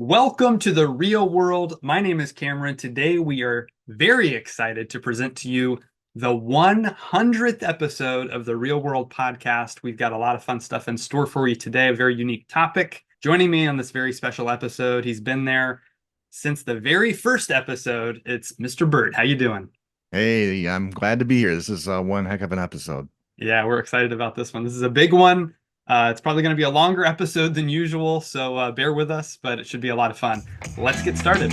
Welcome to the real world. My name is Cameron. Today we are very excited to present to you the 100th episode of the Real World podcast. We've got a lot of fun stuff in store for you today, a very unique topic. Joining me on this very special episode, he's been there since the very first episode. It's Mr. Burt. How you doing? Hey, I'm glad to be here. This is one heck of an episode. Yeah, we're excited about this one. This is a big one. It's probably going to be a longer episode than usual, so bear with us, but it should be a lot of fun. Let's get started.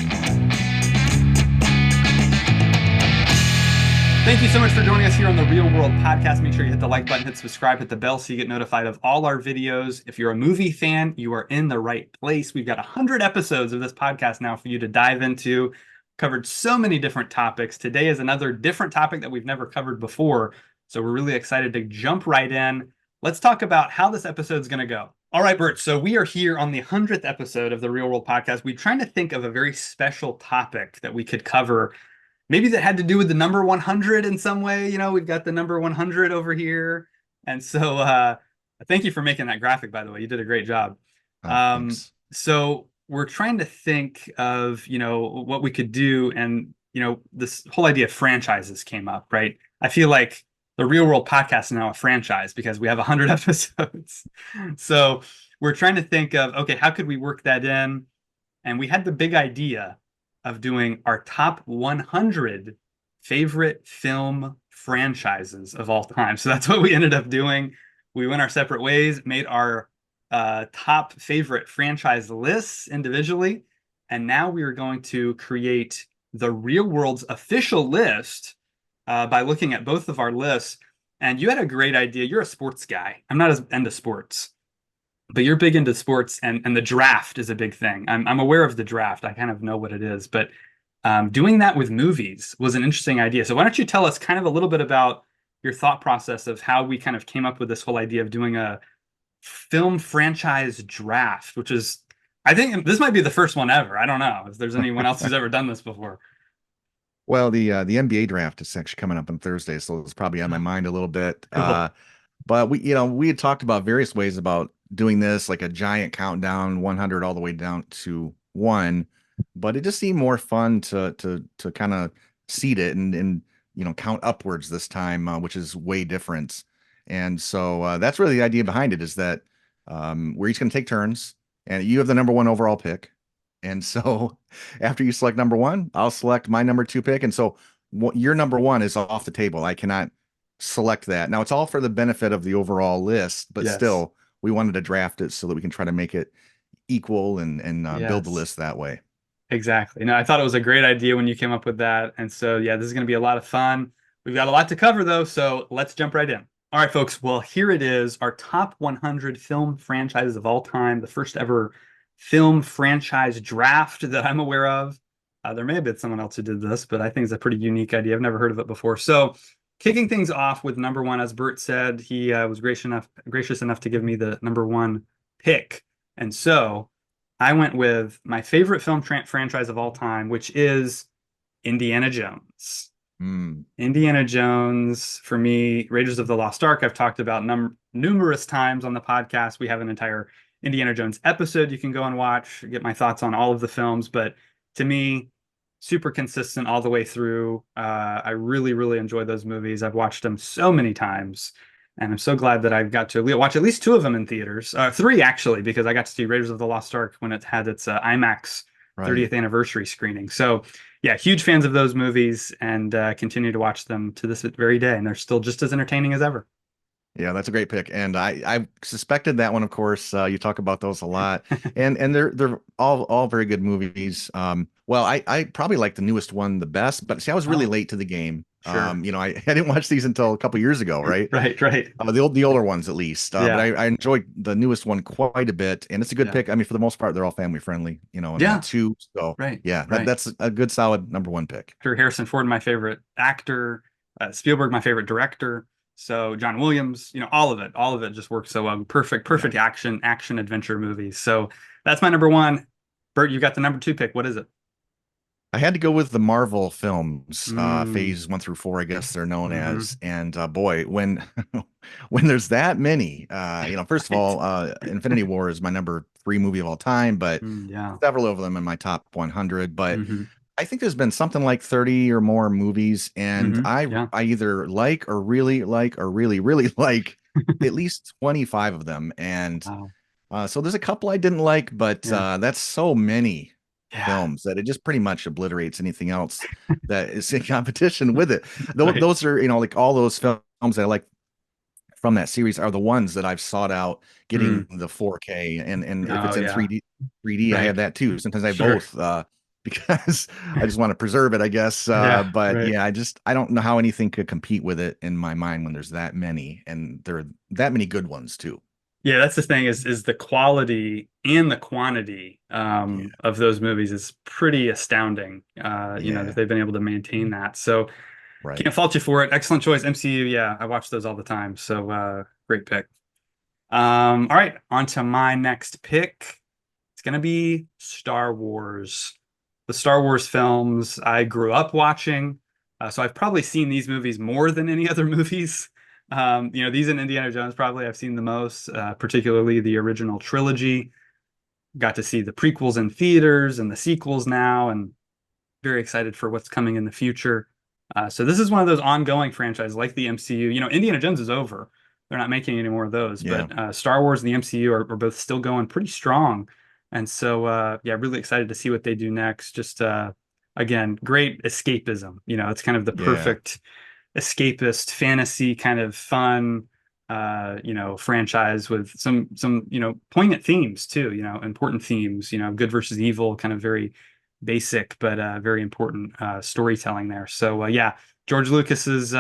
Thank you so much for joining us here on the Real World Podcast. Make sure you hit the like button, hit subscribe, hit the bell so you get notified of all our videos. If you're a movie fan, you are in the right place. We've got 100 episodes of this podcast now for you to dive into. Covered so many different topics. Today is another different topic that we've never covered before. So we're really excited to jump right in. Let's talk about how this episode's going to go. All right, Bert. So we are here on the 100th episode of the Real World Podcast. We're trying to think of a very special topic that we could cover. Maybe that had to do with the number 100 in some way. You know, we've got the number 100 over here. And so thank you for making that graphic, by the way. You did a great job. Thanks. So we're trying to think of, what we could do. And, this whole idea of franchises came up, right? I feel like the Real World Podcast is now a franchise because we have 100 episodes. So we're trying to think of, okay, how could we work that in? And we had the big idea of doing our top 100 favorite film franchises of all time. So that's what we ended up doing. We went our separate ways, made our top favorite franchise lists individually. And now we are going to create the Real World's official list by looking at both of our lists. And you had a great idea. You're a sports guy. I'm not as into sports, but you're big into sports, and the draft is a big thing. I'm aware of the draft. I kind of know what it is, but doing that with movies was an interesting idea. So why don't you tell us kind of a little bit about your thought process of how we kind of came up with this whole idea of doing a film franchise draft, which is, I think this might be the first one ever. I don't know if there's anyone else who's ever done this before. Well, the NBA draft is actually coming up on Thursday, so it's probably on my mind a little bit. Cool. But we had talked about various ways about doing this, like a giant countdown, 100 all the way down to one. But it just seemed more fun to kind of seed it and count upwards this time, which is way different. And so that's really the idea behind it is that we're each going to take turns, and you have the number one overall pick. And so after you select number one, I'll select my number two pick. And so your number one is off the table. I cannot select that. Now it's all for the benefit of the overall list, but Yes. still we wanted to draft it so that we can try to make it equal and build the Yes. list that way. Exactly. No, I thought it was a great idea when you came up with that. And so, yeah, this is going to be a lot of fun. We've got a lot to cover, though, so let's jump right in. All right, folks. Well, here it is, our top 100 film franchises of all time, the first ever film franchise draft that I'm aware of. There may have been someone else who did this, but I think it's a pretty unique idea. I've never heard of it before. So, kicking things off with number one, as Bert said, he was gracious enough to give me the number one pick. And so I went with my favorite film franchise of all time, which is Indiana Jones. Hmm. Indiana Jones, for me, Raiders of the Lost Ark, I've talked about numerous times on the podcast. We have an entire Indiana Jones episode you can go and watch, get my thoughts on all of the films. But to me, super consistent all the way through. I really, really enjoy those movies. I've watched them so many times. And I'm so glad that I've got to watch at least two of them in theaters. Three, actually, because I got to see Raiders of the Lost Ark when it had its IMAX Right. 30th anniversary screening. So, yeah, huge fans of those movies and continue to watch them to this very day. And they're still just as entertaining as ever. Yeah, that's a great pick, and I suspected that one. Of course, you talk about those a lot, and they're all very good movies. Well, I probably like the newest one the best, but see, I was really Oh, late to the game. sure. I didn't watch these until a couple years ago, right? Right, right. The older ones at least. But Yeah, I enjoyed the newest one quite a bit, and it's a good yeah. pick. I mean, for the most part, they're all family friendly, and Yeah, two. So right, yeah, right. that's a good solid number one pick. Sure, Harrison Ford, my favorite actor, Spielberg, my favorite director. So John Williams, all of it just works so well. Yeah. Perfect action adventure movies. So that's my number one. Bert, you got the number two pick. What is it? I had to go with the Marvel films, Mm, phase one through four, I guess they're known hmm. as. And boy, when when there's that many, first of Right. all, Infinity War is my number three movie of all time, but Yeah. several of them in my top 100. But Hmm. I think there's been something like 30 or more movies, and Hmm. Yeah. I either like or really really like at least 25 of them. And Wow. so there's a couple I didn't like, but Yeah. that's so many Yeah. films that it just pretty much obliterates anything else that is in competition with it. Right. Those are, like all those films that I like from that series are the ones that I've sought out getting Mm. the 4K, and if Oh it's in yeah. 3D I have Right. that too. Sometimes I have Sure. both because I just want to preserve it, I guess. Yeah. But Right. yeah, I don't know how anything could compete with it in my mind when there's that many, and there are that many good ones too. Yeah, that's the thing is the quality and the quantity Yeah, of those movies is pretty astounding. That yeah, they've been able to maintain that. So right. can't fault you for it. Excellent choice. MCU, yeah, I watch those all the time. So great pick. All right, on to my next pick. It's gonna be Star Wars. The Star Wars films I grew up watching. So I've probably seen these movies more than any other movies. These and Indiana Jones probably I've seen the most, particularly the original trilogy. Got to see the prequels in theaters and the sequels now, and very excited for what's coming in the future. So this is one of those ongoing franchises like the MCU. Indiana Jones is over. They're not making any more of those, Yeah. but Star Wars and the MCU are both still going pretty strong. And so, yeah, really excited to see what they do next. Just, again, great escapism. It's kind of the Yeah. perfect escapist fantasy kind of fun, franchise with some, poignant themes too, important themes, good versus evil, kind of very basic but very important storytelling there. So yeah, George Lucas's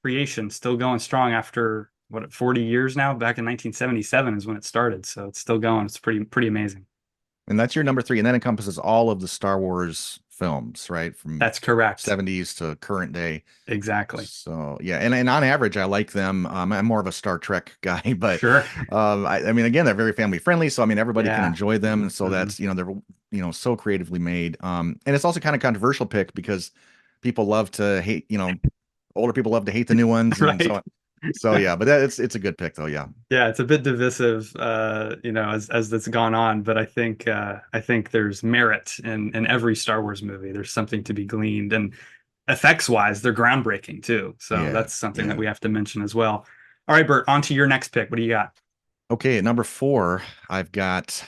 creation still going strong after what 40 years now. Back in 1977 is when it started, so it's still going. It's pretty amazing. And that's your number three, and that encompasses all of the Star Wars films, right? From That's correct. 70s to current day. Exactly. So yeah, and on average, I like them. I'm more of a Star Trek guy, but Sure. I mean, again, they're very family friendly, so I mean, everybody can Yeah. enjoy them. So Hmm. that's they're so creatively made. And it's also kind of controversial pick because people love to hate, older people love to hate the new ones, and Right. so yeah. But that it's a good pick though. Yeah, Yeah, it's a bit divisive, as that's gone on, but I think there's merit in every Star Wars movie. There's something to be gleaned, and effects wise, they're groundbreaking too. So yeah, that's something that yeah. we have to mention as well. All right, Bert, on to your next pick. What do you got? Okay, at number four, I've got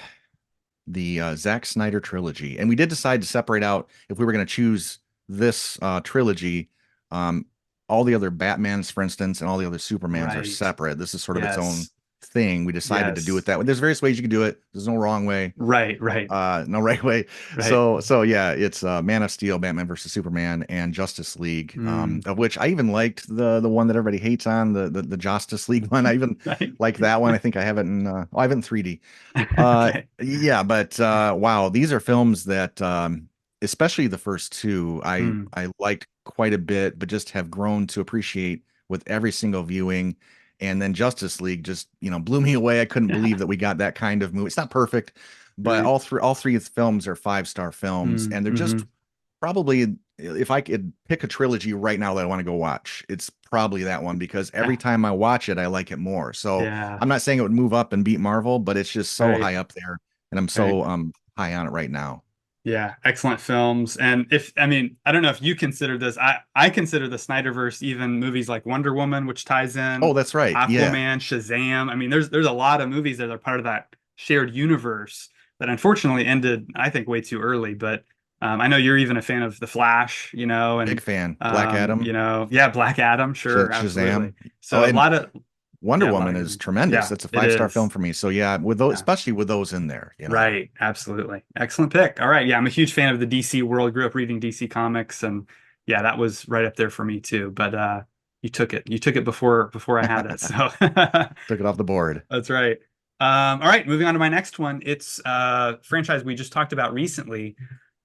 the Zack Snyder trilogy, and we did decide to separate out if we were going to choose this trilogy. Um, all the other Batmans, for instance, and all the other Supermans are Right. separate. This is sort of its own Yes. thing. We decided to do it Yes. that way. There's various ways you can do it. There's no wrong way, Right. Right. no right way. Right. So yeah, it's Man of Steel, Batman versus Superman, and Justice League. Mm. Of which I even liked the one that everybody hates on the Justice League one. I even Right. like that one. I think I have it in I have it in 3D. Uh, Okay. yeah, but wow, these are films that, especially the first two, Mm. I liked quite a bit, but just have grown to appreciate with every single viewing. And then Justice League just, blew me away. I couldn't Yeah. believe that we got that kind of movie. It's not perfect, but Right. all three films are five-star films, Mm. and they're Hmm. just probably, if I could pick a trilogy right now that I want to go watch, it's probably that one because every Yeah. time I watch it, I like it more. So Yeah. I'm not saying it would move up and beat Marvel, but it's just so Right. high up there, and I'm Right. so high on it right now. Yeah, excellent films. And I don't know if you consider this. I consider the Snyderverse even movies like Wonder Woman, which ties Oh, in that's right. Yeah. Aquaman, Shazam. There's a lot of movies that are part of that shared universe that unfortunately ended, I think, way too early. But I know you're even a fan of The Flash, Big and fan. Black Adam, yeah, Black Adam, sure, absolutely. Shazam. Oh, So a and lot of Wonder yeah, a lot Woman of good is ones. tremendous. Yeah, That's a it five-star film is. for me. So yeah, with those, Yeah. especially with those in there. Right, absolutely. Excellent pick. All right, yeah, I'm a huge fan of the DC world. Grew up reading DC comics, and yeah, that was right up there for me too. But you took it. You took it before I had it. So Took it off the board. that's right. All right, moving on to my next one. It's a franchise we just talked about recently,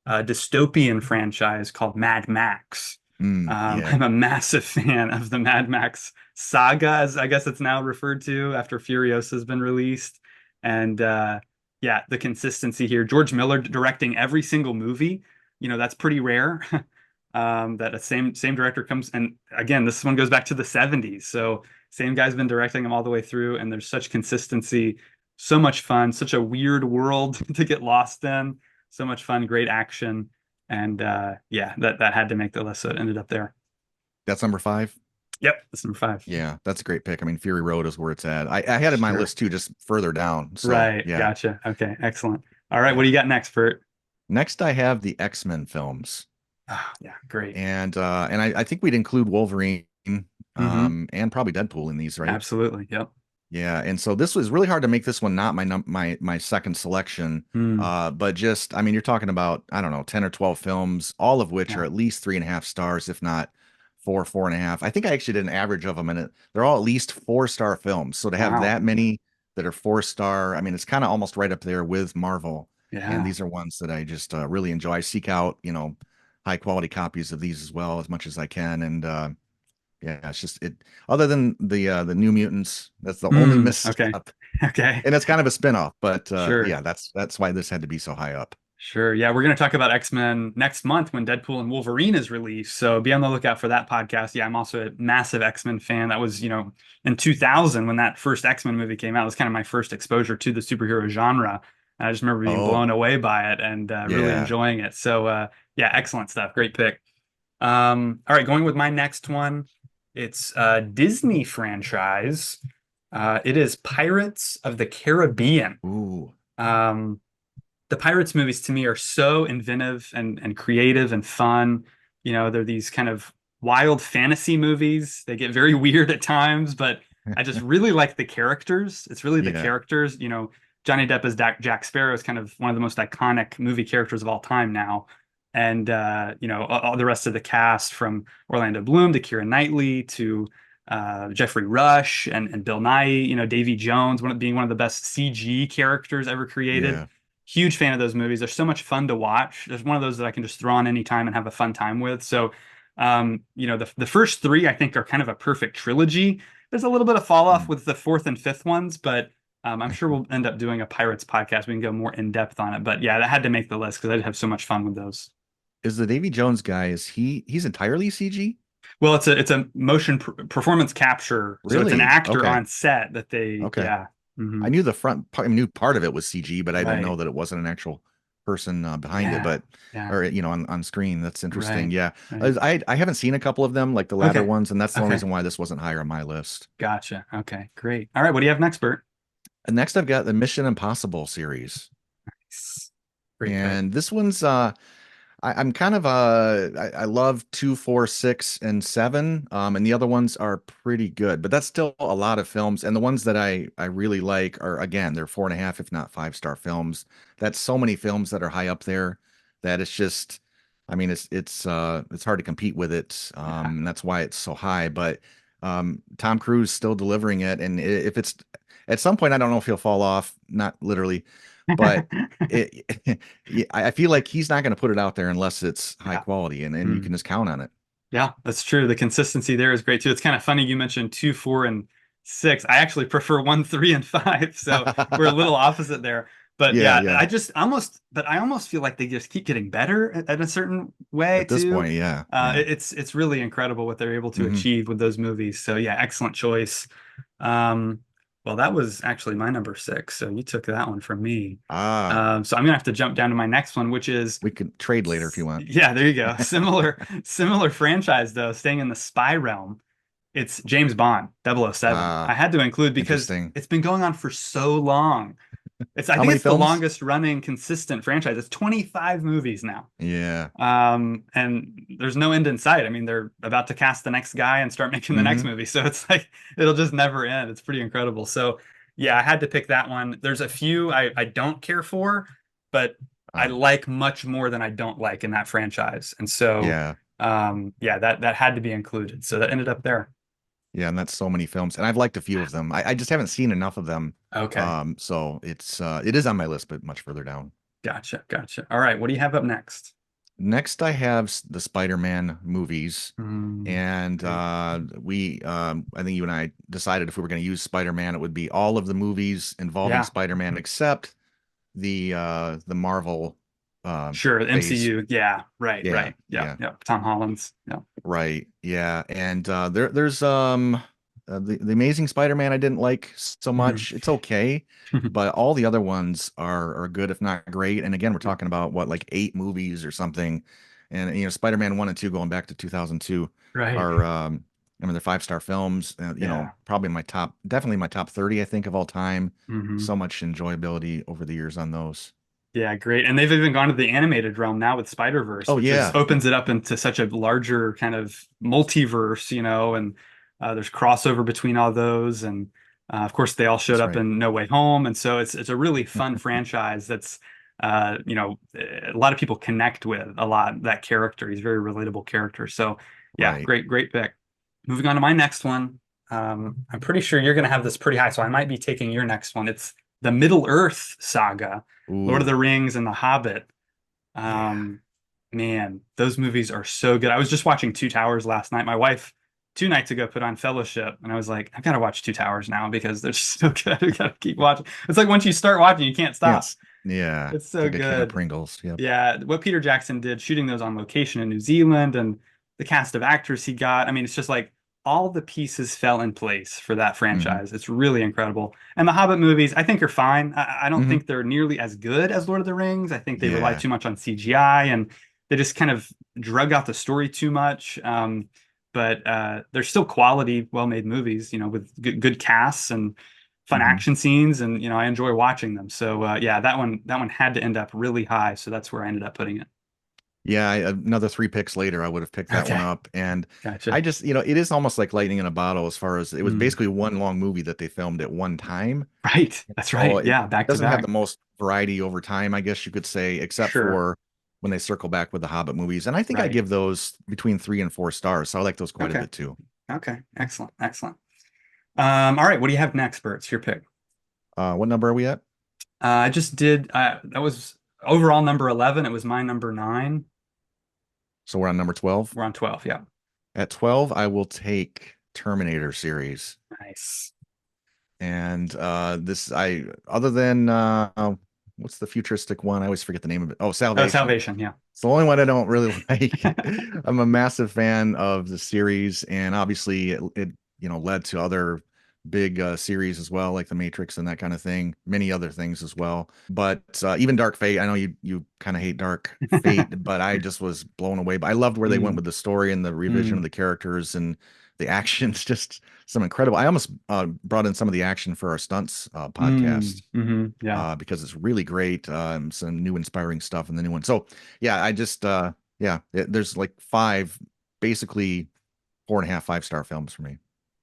a dystopian franchise called Mad Max. Yeah. I'm a massive fan of the Mad Max saga, as I guess it's now referred to after Furiosa has been released. And yeah, the consistency here. George Miller directing every single movie, that's pretty rare. That a same director comes, and again, this one goes back to the 70s. So same guy's been directing them all the way through, and there's such consistency. So much fun, such a weird world to get lost in. So much fun, great action, and yeah, that had to make the list, so it ended up there. That's number five. Yep, that's number five. Yeah, that's a great pick. I mean, Fury Road is where it's at. I had it in my Sure. list too, just further down. So Right. yeah, Gotcha. Okay. Excellent. All right. What do yeah. you got next, Bert? Next, I have the X-Men films, Oh, yeah. Great. and I think we'd include Wolverine, Mm-hmm. and probably Deadpool in these, right? Absolutely. Yep. Yeah, and so this was really hard to make this one not my second selection. Mm, But just I mean, you're talking about I don't know 10 or 12 films, all of which yeah. are at least 3.5 stars, if not four and a half. I think I actually did an average of them, and they're all at least 4 star films. So to have Wow. that many that are 4 star, I mean, it's kind of almost right up there with Marvel. And Yeah. these are ones that I just really enjoy. I seek out, high quality copies of these as well as much as I can, and yeah, it's just it. Other than the New Mutants, that's the only Mm, okay. misstep, Okay. and it's kind of a spinoff. But Sure. yeah, that's why this had to be so high up. Sure. Yeah, we're going to talk about X-Men next month when Deadpool and Wolverine is released. So be on the lookout for that podcast. Yeah, I'm also a massive X-Men fan. That was, in 2000 when that first X-Men movie came out. It was kind of my first exposure to the superhero genre. And I just remember being Oh blown away by it and really yeah. enjoying it. So yeah, excellent stuff. Great pick. All right, going with my next one. It's a Disney franchise. It is Pirates of the Caribbean. Ooh. Um, the Pirates movies to me are so inventive and creative and fun. They're these kind of wild fantasy movies. They get very weird at times, but I just really like the characters. It's really the Yeah. characters. Johnny Depp as Jack Sparrow is kind of one of the most iconic movie characters of all time now. And all the rest of the cast from Orlando Bloom to Keira Knightley to Jeffrey Rush and Bill Nighy, Davy Jones, being one of the best CG characters ever created. Yeah. Huge fan of those movies. They're so much fun to watch. There's one of those that I can just throw on anytime and have a fun time with. So, the first three I think are kind of a perfect trilogy. There's a little bit of fall off Mm. with the fourth and fifth ones, but I'm sure we'll end up doing a Pirates podcast. We can go more in depth on it. But yeah, that had to make the list because I'd have so much fun with those. Is the Davy Jones guy? Is he's entirely CG? Well, it's a motion performance capture, so it's an Really? actor Okay. on set that they, Okay. yeah. Hmm. I knew the front part, I knew part of it was CG, but I didn't know Right. that it wasn't an actual person behind it, Yeah. but Yeah. or on screen. That's interesting. Right. Yeah. Right. I haven't seen a couple of them, like the latter Okay. ones, and that's the only Okay. reason why this wasn't higher on my list. Gotcha. Okay. Great. All right. What do you have next, Bert? And next I've got the Mission Impossible series. Great pick. And this one's I'm kind of I love 2, 4, 6, and 7. And the other ones are pretty good, but that's still a lot of films. And the ones that I really like are again, they're 4.5, if not 5 star films. That's so many films that are high up there that it's just I mean it's hard to compete with it. Yeah. And that's why it's so high. But Tom Cruise still delivering it. And if it's at some point, I don't know if he'll fall off, not literally, but it yeah, I feel like he's not going to put it out there unless it's high Yeah. quality and you Mm. can just count on it. Yeah, that's true. The consistency there is great too. It's kind of funny you mentioned two, four, and six. I actually prefer one, three, and five. So we're a little opposite there. But Yeah, yeah, yeah. I almost feel like they just keep getting better at a certain way At this too. point, yeah, yeah. It's really incredible what they're able to Hmm. achieve with those movies. So yeah, excellent choice. Um, well, that was actually my number six. So you took that one from me. Ah, So I'm gonna have to jump down to my next one, which is we could trade later if you want. yeah, there you go. Similar franchise though, staying in the spy realm. It's James Bond 007. I Ah, had to include because interesting. it's been going on for so long. I How think many it's the films? longest running consistent franchise. It's 25 movies now. Yeah. And there's no end in sight. I mean, they're about to cast the next guy and start making the next Hmm. movie. So it's like it'll just never end. It's pretty incredible. So yeah, I had to pick that one. There's a few I don't care for, but I Ah, like much more than I don't like in that franchise. And so yeah. yeah, that had to be included. So that ended up there. Yeah, and that's so many films. And I've liked a few of them. I just haven't seen enough of them. Okay. So it is on my list, but much further down. Gotcha. Gotcha. All right. What do you have up next? Next, I have the Spider-Man movies. Hmm, And great. I think you and I decided if we were going to use Spider-Man, it would be all of the movies involving Yeah, Spider-Man except the Marvel sure. phase. MCU. Yeah, right, Yeah, right. Yeah, yeah, yeah. Tom Holland's. Yeah. right. Yeah. And there's the Amazing Spider-Man I didn't like so Mhm. much. It's okay, but all the other ones are good, if not great. And again, we're talking about what, like 8 movies or something. And Spider-Man 1 and 2 going back to 2002 Right. are I mean, they're 5-star films. Yeah. Probably my top, definitely my top 30, I think, of all time. Hmm. So much enjoyability over the years on those. Yeah, great. And they've even gone to the animated realm now with Spider-Verse, Oh which is yeah, opens it up into such a larger kind of multiverse, and there's crossover between all those. And of course, they all showed that's up right. in No Way Home. And so it's a really fun franchise that's a lot of people connect with a lot, that character. He's a very relatable character. So yeah, Right. great pick. Moving on to my next one. I'm pretty sure you're gonna have this pretty high, so I might be taking your next one. It's the Middle-earth saga. Lord of the Ooh, Rings and The Hobbit. yeah. Um, man, those movies are so good. I was just watching Two Towers last night. My wife, 2 nights ago, put on Fellowship, and I was like, I've got to watch Two Towers now because they're just so good. I got to keep watching. It's like once you start watching, you can't stop. Yeah. It's It's so like a can of good. Pringles. Yep. Yeah, what Peter Jackson did, shooting those on location in New Zealand, and the cast of actors he got. I mean, it's just like all the pieces fell in place for that Hmm. franchise. It's really incredible. And the Hobbit movies, I think are fine. I don't Hmm. think they're nearly as good as Lord of the Rings. I think they rely Yeah. too much on CGI and they just kind of drug out the story too much. But they're still quality, well-made movies, with good casts and fun Hmm. action scenes, and I enjoy watching them. So yeah, that one had to end up really high, so that's where I ended up putting it. Yeah. Another 3 picks later, I would have picked that one Okay, up. And I gotcha. just, it is almost like lightning in a bottle as far as it was Mm. basically one long movie that they filmed at one time. Right, that's Oh, right. it Yeah, back to doesn't have back. the most variety over time, I guess you could say, except Sure. for when they circle back with the Hobbit movies. And I think I Right. give those between 3 and 4 stars. So I like those quite a Okay. bit too. Okay. Excellent. Excellent. All right. What do you have next, Bert? It's your pick. What number are we at? I just did. That was overall number 11. It was my number 9. So we're on number 12. We're on 12. Yeah. At 12, I will take Terminator series. Nice. And this I other than what's the futuristic one? I always forget the name of it. Oh, Oh, Salvation. Salvation. Yeah. It's the only one I don't really like. I'm a massive fan of the series, and obviously it led to other big series as well, like The Matrix and that kind of thing, many other things as well. But even Dark Fate, I know you kind of hate Dark Fate, but I just was blown away. But I loved where they went Mm, with the story and the revision of mm, the characters and the actions, just some incredible. I almost brought in some of the action for our stunts podcast yeah. because it's really great. Some new inspiring stuff in the new one. So yeah, I just yeah, there's like 5, basically 4.5 5-star films for me.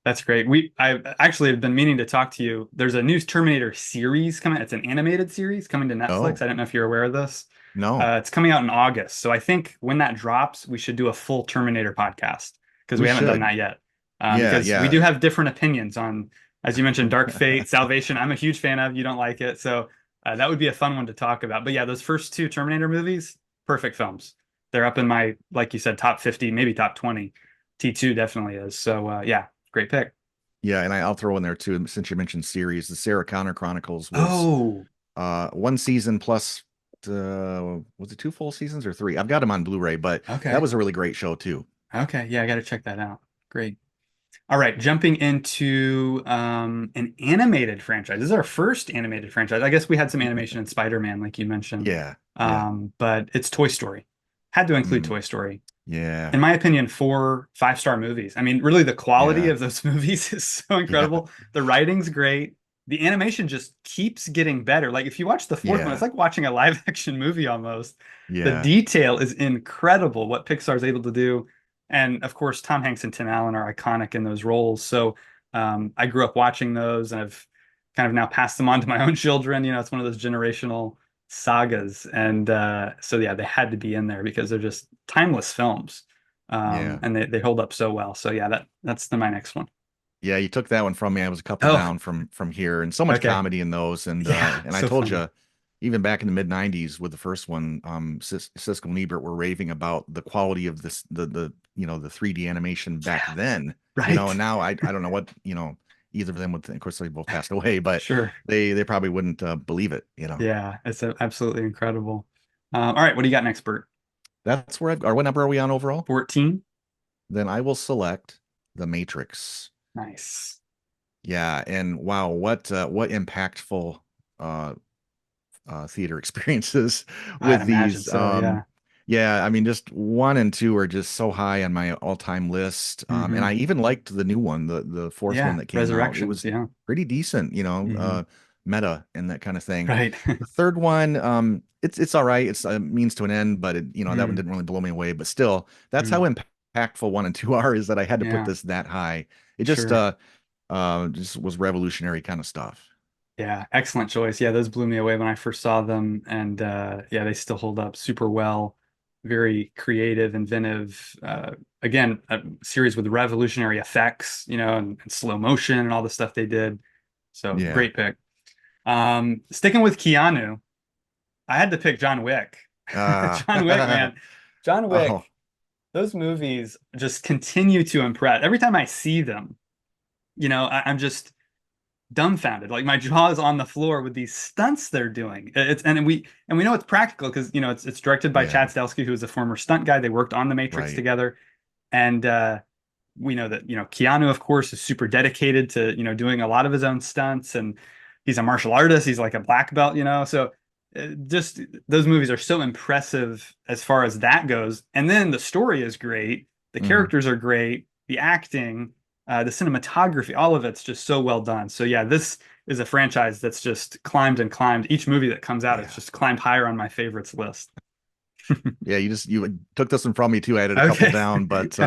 That's great. I actually have been meaning to talk to you. There's a new Terminator series coming. It's an animated series coming to Netflix. Oh I don't know if you're aware of this. no, It's coming out in August. So I think when that drops, we should do a full Terminator podcast because we we haven't done should. that yet. Yeah, Because we do yeah. have different opinions on, as you mentioned, Dark Fate, Salvation. I'm a huge fan of. You don't like it. So that would be a fun one to talk about. But yeah, those first 2 Terminator movies, perfect films. They're up in my, like you said, top 50, maybe top 20. T2 definitely is. So yeah, great pick. Yeah, and I'll throw in there too, since you mentioned series, the Sarah Connor Chronicles was Oh, one season plus was it 2 full seasons or 3? I've got them on Blu-ray, but that okay. was a really great show too. Okay. Yeah, I got to check that out. Great. All right, jumping into an animated franchise. This is our first animated franchise. I guess we had some animation in Spider-Man, like you mentioned, Yeah, yeah. but it's Toy Story. Had to include Mm, Toy Story. yeah, In my opinion, 4 5-star movies. I mean, really, the quality yeah, of those movies is so yeah, incredible. The writing's great. The animation just keeps getting better. Like if you watch the fourth one, it's yeah, like watching a live action movie almost. The yeah. detail is incredible what Pixar is able to do. And of course, Tom Hanks and Tim Allen are iconic in those roles. So I grew up watching those and I've kind of now passed them on to my own children. It's one of those generational sagas. And so yeah, they had to be in there because they're just timeless films. Yeah. And they hold up so well. So yeah, that's my next one. Yeah, you took that one from me. I was a couple Oh, down from here, and so much okay. comedy in those. And Yeah, I so told funny. you, even back in the mid '90s with the first one, Siskel and Ebert were raving about the quality of this the the 3D animation back Yeah, then. And right. now I don't know what either of them would think. Of course, they both passed away, but Sure. they probably wouldn't believe it. Yeah, it's absolutely incredible. All right, what do you got next, Bert? Or what number are we on overall? 14? Then I will select The Matrix. Nice. Yeah, and wow, what impactful uh theater experiences I'd with imagine these. so. Yeah. Yeah, I mean, just one and two are just so high on my all-time list. And Hmm. I even liked the new one, the fourth one Yeah. that came out. It Resurrections. was Yeah. pretty decent, Hmm. meta and that kind of thing. Right. The third one, it's all right. It's a means to an end, but that one Mm, didn't really blow me away. But still, that's how mm. impactful one and two are, is that I had to put Yeah. this that high. It Sure. just was revolutionary kind of stuff. Yeah. Excellent choice. Yeah. Those blew me away when I first saw them. And yeah, they still hold up super well. Very creative, inventive. Again, a series with revolutionary effects, and slow motion and all the stuff they did. So Yeah. great pick. Sticking with Keanu, I had to pick John Wick. John Wick, Uh, man. John oh, Wick, those movies just continue to impress. Every time I see them, I'm just dumbfounded. Like my jaw is on the floor with these stunts they're doing. And we know it's practical because it's directed by yeah, Chad Stahelski, who is a former stunt guy. They worked on The Matrix right. together, and we know that Keanu, of course, is super dedicated to doing a lot of his own stunts, and he's a martial artist. He's like a black belt, so just those movies are so impressive as far as that goes. And then the story is great, the Mhm. characters are great, the acting, the cinematography, all of it's just so well done. So yeah, this is a franchise that's just climbed and climbed. Each movie that comes out, it's Yeah. just climbed higher on my favorites list. Yeah, you took this one from me too. I had a couple Okay. down, but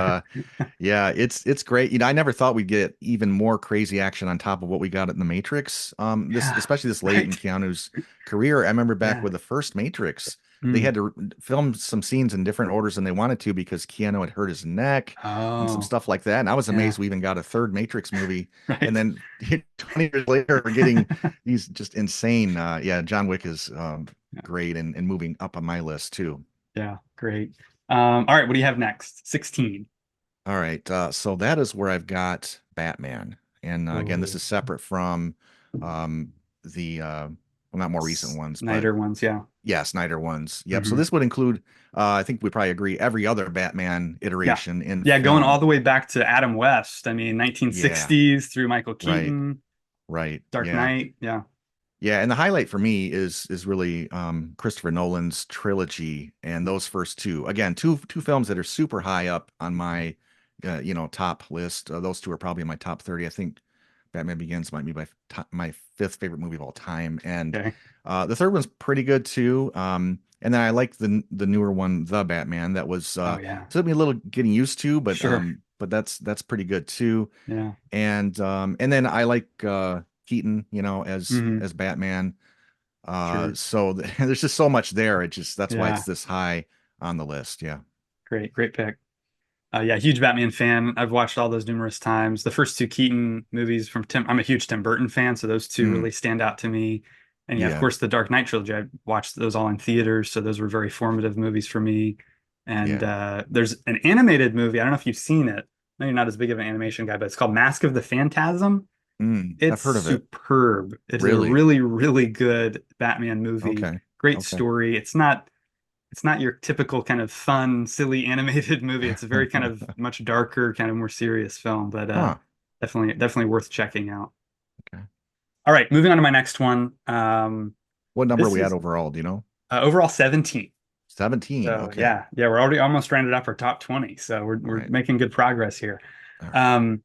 yeah, it's great. I never thought we'd get even more crazy action on top of what we got in the Matrix. This Yeah, especially this late in right. Keanu's career. I remember back Yeah. with the first Matrix, they Mm. had to film some scenes in different orders than they wanted to because Keanu had hurt his neck and some Oh, stuff like that. And I was yeah, amazed we even got a third Matrix movie. And right. then 20 years later, we're getting these just insane. Yeah, John Wick is Yeah, great and moving up on my list too. yeah, great. All right, what do you have next? 16. All right. So that is where I've got Batman. And again, this Oh, is separate from the well, not more recent ones, but Snyder ones, yeah. yeah, Snyder ones. Yep. So Hmm. this would include, I think we probably agree, every other Batman Yeah. iteration in Yeah, going all film. the way back to Adam West. I mean, Yeah. 1960s through Michael Right. Keaton, Right. Dark Yeah. Knight. Yeah. Yeah. And the highlight for me is really Christopher Nolan's trilogy and those first two. Again, two films that are super high up on my top list. Those two are probably in my top 30. I think Batman Begins might be my fifth favorite movie of all time, and Okay. the third one's pretty good too. And then I like the newer one, The Batman. That was Oh, yeah. took me a little getting used to, Sure. but that's pretty good too. Yeah. And then I like Keaton, Hmm. as Batman. Sure. So there's just so much there. That's why Yeah. it's this high on the list. Yeah. Great. Great pick. Yeah, huge Batman fan. I've watched all those numerous times. The first two Keaton movies from Tim, I'm a huge Tim Burton fan, so those two Mm, really stand out to me. And yeah, of yeah. course, the Dark Knight trilogy, I watched those all in theaters, so those were very formative movies for me. And Yeah. there's an animated movie. I don't know if you've seen it. I know you're not as big of an animation guy, but it's called Mask of the Phantasm. I've It's heard of it. superb. It is a Really? really, really good Batman movie. Okay. Great Okay. story. It's not your typical kind of fun, silly animated movie. It's a very kind of much darker, kind of more serious film, but Huh. definitely worth checking out. Okay. All right, moving on to my next one. What number are This we at is overall? Do you know? overall 17. 17. So Okay. yeah, we're already almost rounded up our top 20. So All we're right. making good progress here. All right. Um,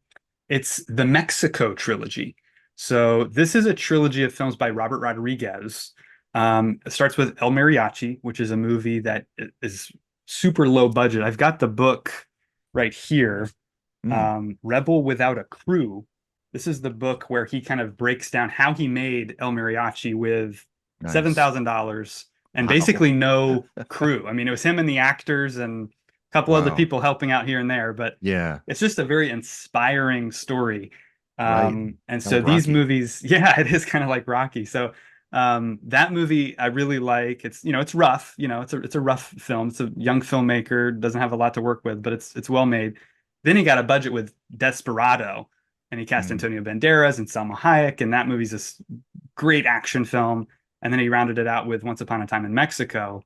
it's the Mexico trilogy. So this is a trilogy of films by Robert Rodriguez. It starts with El Mariachi, which is a movie that is super low budget. I've got the book right here, Mm, Rebel Without a Crew. This is the book where he kind of breaks down how he made El Mariachi with nice. $7,000 and Wow. basically no crew. I mean, it was him and the actors and a couple other Wow. people helping out here and there, but Yeah. it's just a very inspiring story. Right. And Kind of so like these Rocky. movies, yeah, it is kind of like Rocky. So that movie I really like. It's rough, it's a rough film. It's a young filmmaker, doesn't have a lot to work with, but it's well made. Then he got a budget with Desperado, and he cast Mm, Antonio Banderas and Salma Hayek, and that movie's this great action film. And then he rounded it out with Once Upon a Time in Mexico,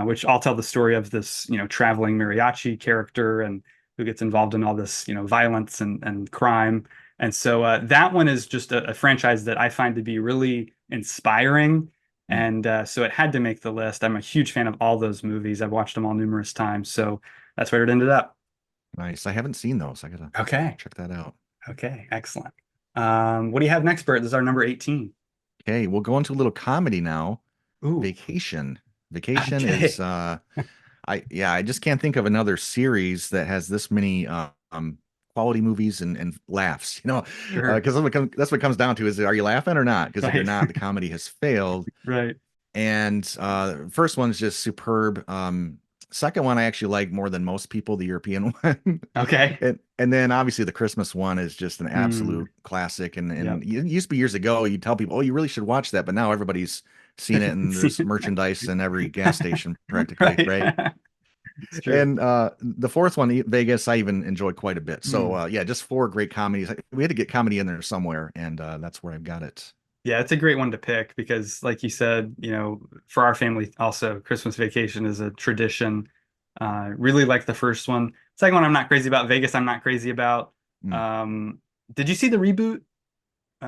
which I'll tell the story of this, traveling mariachi character and who gets involved in all this, violence and crime. And so that one is just a franchise that I find to be really inspiring. Mm, And so it had to make the list. I'm a huge fan of all those movies. I've watched them all numerous times. So that's where it ended up. nice. I haven't seen those. I gotta Okay. check that out. Okay. Excellent. What do you have next, Bert? This is our number 18. Okay, we'll go into a little comedy now. Ooh. Vacation. Vacation is Okay. I just can't think of another series that has this many quality movies and laughs, Sure. because that's what it comes down to is are you laughing or not? Because if you're Right. not, the comedy has failed. Right. And first one's just superb. Second one I actually like more than most people, the European one. Okay. And then obviously the Christmas one is just an Mm, absolute classic. And yep. it used to be years ago, you'd tell people, oh, you really should watch that. But now everybody's seen it and See. there's merchandise in every gas station practically, Right. right? It's true. And the fourth one, Vegas, I even enjoyed quite a bit. So Mm. yeah, just four great comedies. We had to get comedy in there somewhere, and that's where I've got it. Yeah, it's a great one to pick because, like you said, for our family also, Christmas Vacation is a tradition. Really like the first one. Second one, I'm not crazy about. Vegas, I'm not crazy about. Mm. Um, did you see the reboot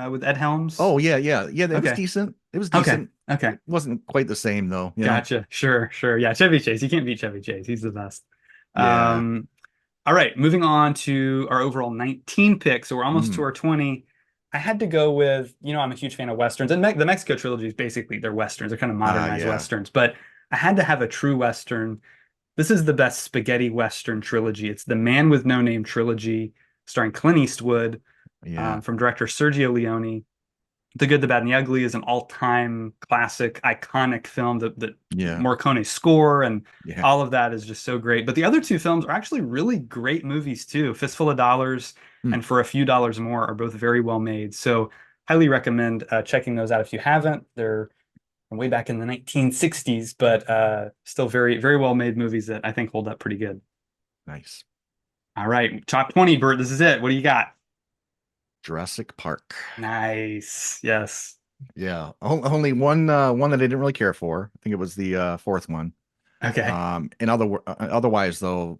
with Ed Helms? Oh yeah. It was Okay, decent. It was okay, decent. okay. It wasn't quite the same though. Gotcha. Sure, sure. Yeah, Chevy Chase. You can't beat Chevy Chase. He's the best. Yeah. Um, all right, moving on to our overall 19 picks. So we're almost to Mm. our 20. I had to go with, I'm a huge fan of Westerns. And Me the Mexico trilogy is basically they're Westerns. They're kind of modernized Yeah. Westerns. But I had to have a true Western. This is the best spaghetti Western trilogy. It's the Man with No Name trilogy, starring Clint Eastwood, Yeah. from director Sergio Leone. The Good, the Bad, and the Ugly is an all-time classic, iconic film. The Yeah. Morricone score and Yeah. all of that is just so great. But the other two films are actually really great movies too. Fistful of Dollars Hmm. and For a Few Dollars More are both very well made. So highly recommend checking those out if you haven't. They're from way back in the 1960s, but still very, very well made movies that I think hold up pretty good. Nice. All right, top 20, Bert. This is it. What do you got? Jurassic Park. Nice. Yes. Yeah. Only one that I didn't really care for. I think it was the fourth one. Okay. Otherwise though,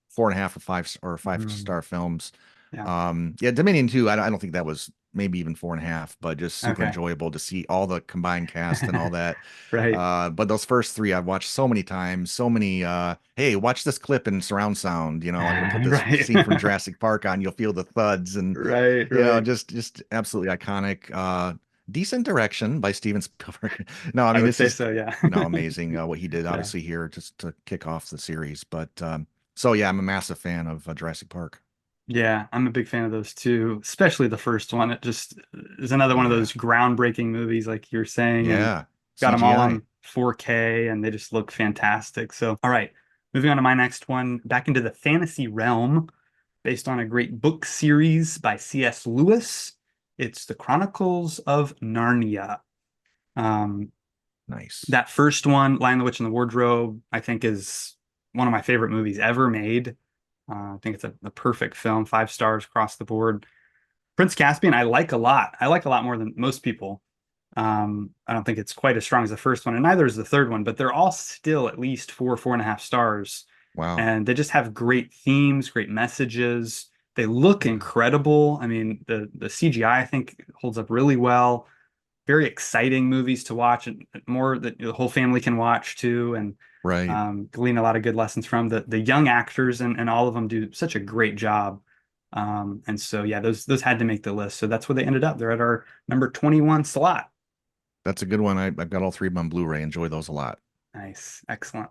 4.5 or five Mm, star films. yeah. Yeah, Dominion 2, I don't think that was maybe even 4.5, but just super Okay. enjoyable to see all the combined cast and all that. Right. But those first three I've watched so many times, so many hey, watch this clip in surround sound, I'm gonna put this Right. scene from Jurassic Park on, you'll feel the thuds and Right, right. just absolutely iconic. Decent direction by Steven Spielberg. No, I I mean would this say is so, yeah. amazing what he did Yeah. obviously here just to kick off the series. But so yeah, I'm a massive fan of Jurassic Park. Yeah, I'm a big fan of those too, especially the first one. It just is another one of Yeah. those groundbreaking movies, like you're saying, and Yeah. got them all CGI. on 4K and they just look fantastic. So, all right, moving on to my next one, back into the fantasy realm, based on a great book series by C.S. Lewis. It's The Chronicles of Narnia. Um, Nice. that first one, Lion, the Witch, and the Wardrobe, I think is one of my favorite movies ever made. I think it's a perfect film, 5 stars across the board. Prince Caspian, I like a lot. I like a lot more than most people. I don't think it's quite as strong as the first one, and neither is the third one, but they're all still at least 4.5 stars. Wow. And they just have great themes, great messages. They look Yeah. incredible. I mean, the CGI I think holds up really well. Very exciting movies to watch, and more that the whole family can watch too, and Right. glean a lot of good lessons from the young actors, and all of them do such a great job. And so yeah, those had to make the list. So that's where they ended up. They're at our number 21 slot. That's a good one. I've got all three of them on Blu-ray. Enjoy those a lot. Nice, excellent.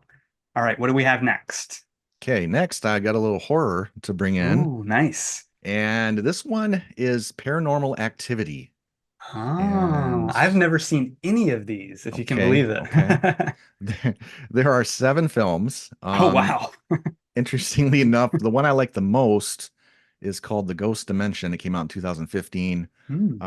All right, what do we have next? Okay, next I got a little horror to bring in. Ooh, nice. And this one is Paranormal Activity. Oh, And I've never seen any of these, if you can okay, believe it. okay. There are seven films. Oh, wow. Interestingly enough, the one I like the most is called The Ghost Dimension. It came out in 2015. Hmm,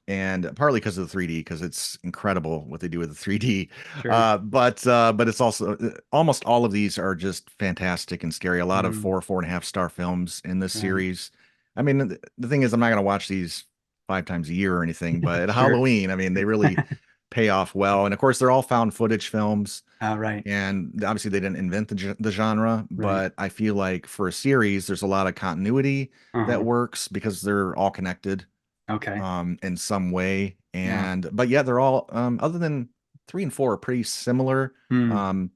And partly because of the 3D, because it's incredible what they do with the 3D. sure. But it's also almost all of these are just fantastic and scary. A lot of Hmm, 4.5 star films in this right. series. I mean, the thing is, I'm not going to watch these 5 times a year or anything, but at Sure. Halloween, I mean, they really pay off well. And of course, they're all found footage films. Right, And obviously, they didn't invent the genre, right. but I feel like for a series, there's a lot of continuity that Uh-huh. works because they're all connected Okay. in some way. Yeah. And but yeah, they're all other than three and four are pretty similar Hmm. um,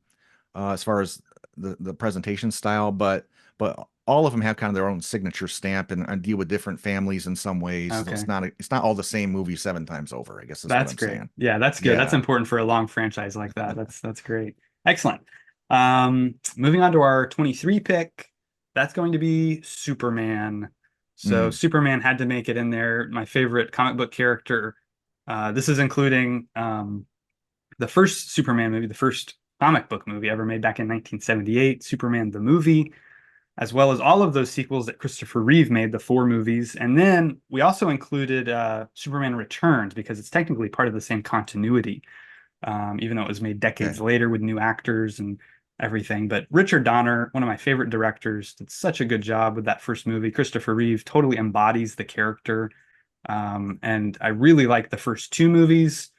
as far as the presentation style, but all of them have kind of their own signature stamp and deal with different families in some ways. So Okay. it's not all the same movie seven times over, I guess is what That's I'm great. saying. Yeah, that's good. That's Yeah. important for a long franchise like that. That's great. Excellent. Moving on to our 23 pick. That's going to be Superman. So Mm, Superman had to make it in there. My favorite comic book character. This is including the first Superman movie, the first comic book movie ever made back in 1978, Superman the movie, as well as all of those sequels that Christopher Reeve made, the four movies. And then we also included Superman Returns because it's technically part of the same continuity, even though it was made decades okay. later with new actors and everything. But Richard Donner, one of my favorite directors, did such a good job with that first movie. Christopher Reeve totally embodies the character. And I really like the first two movies.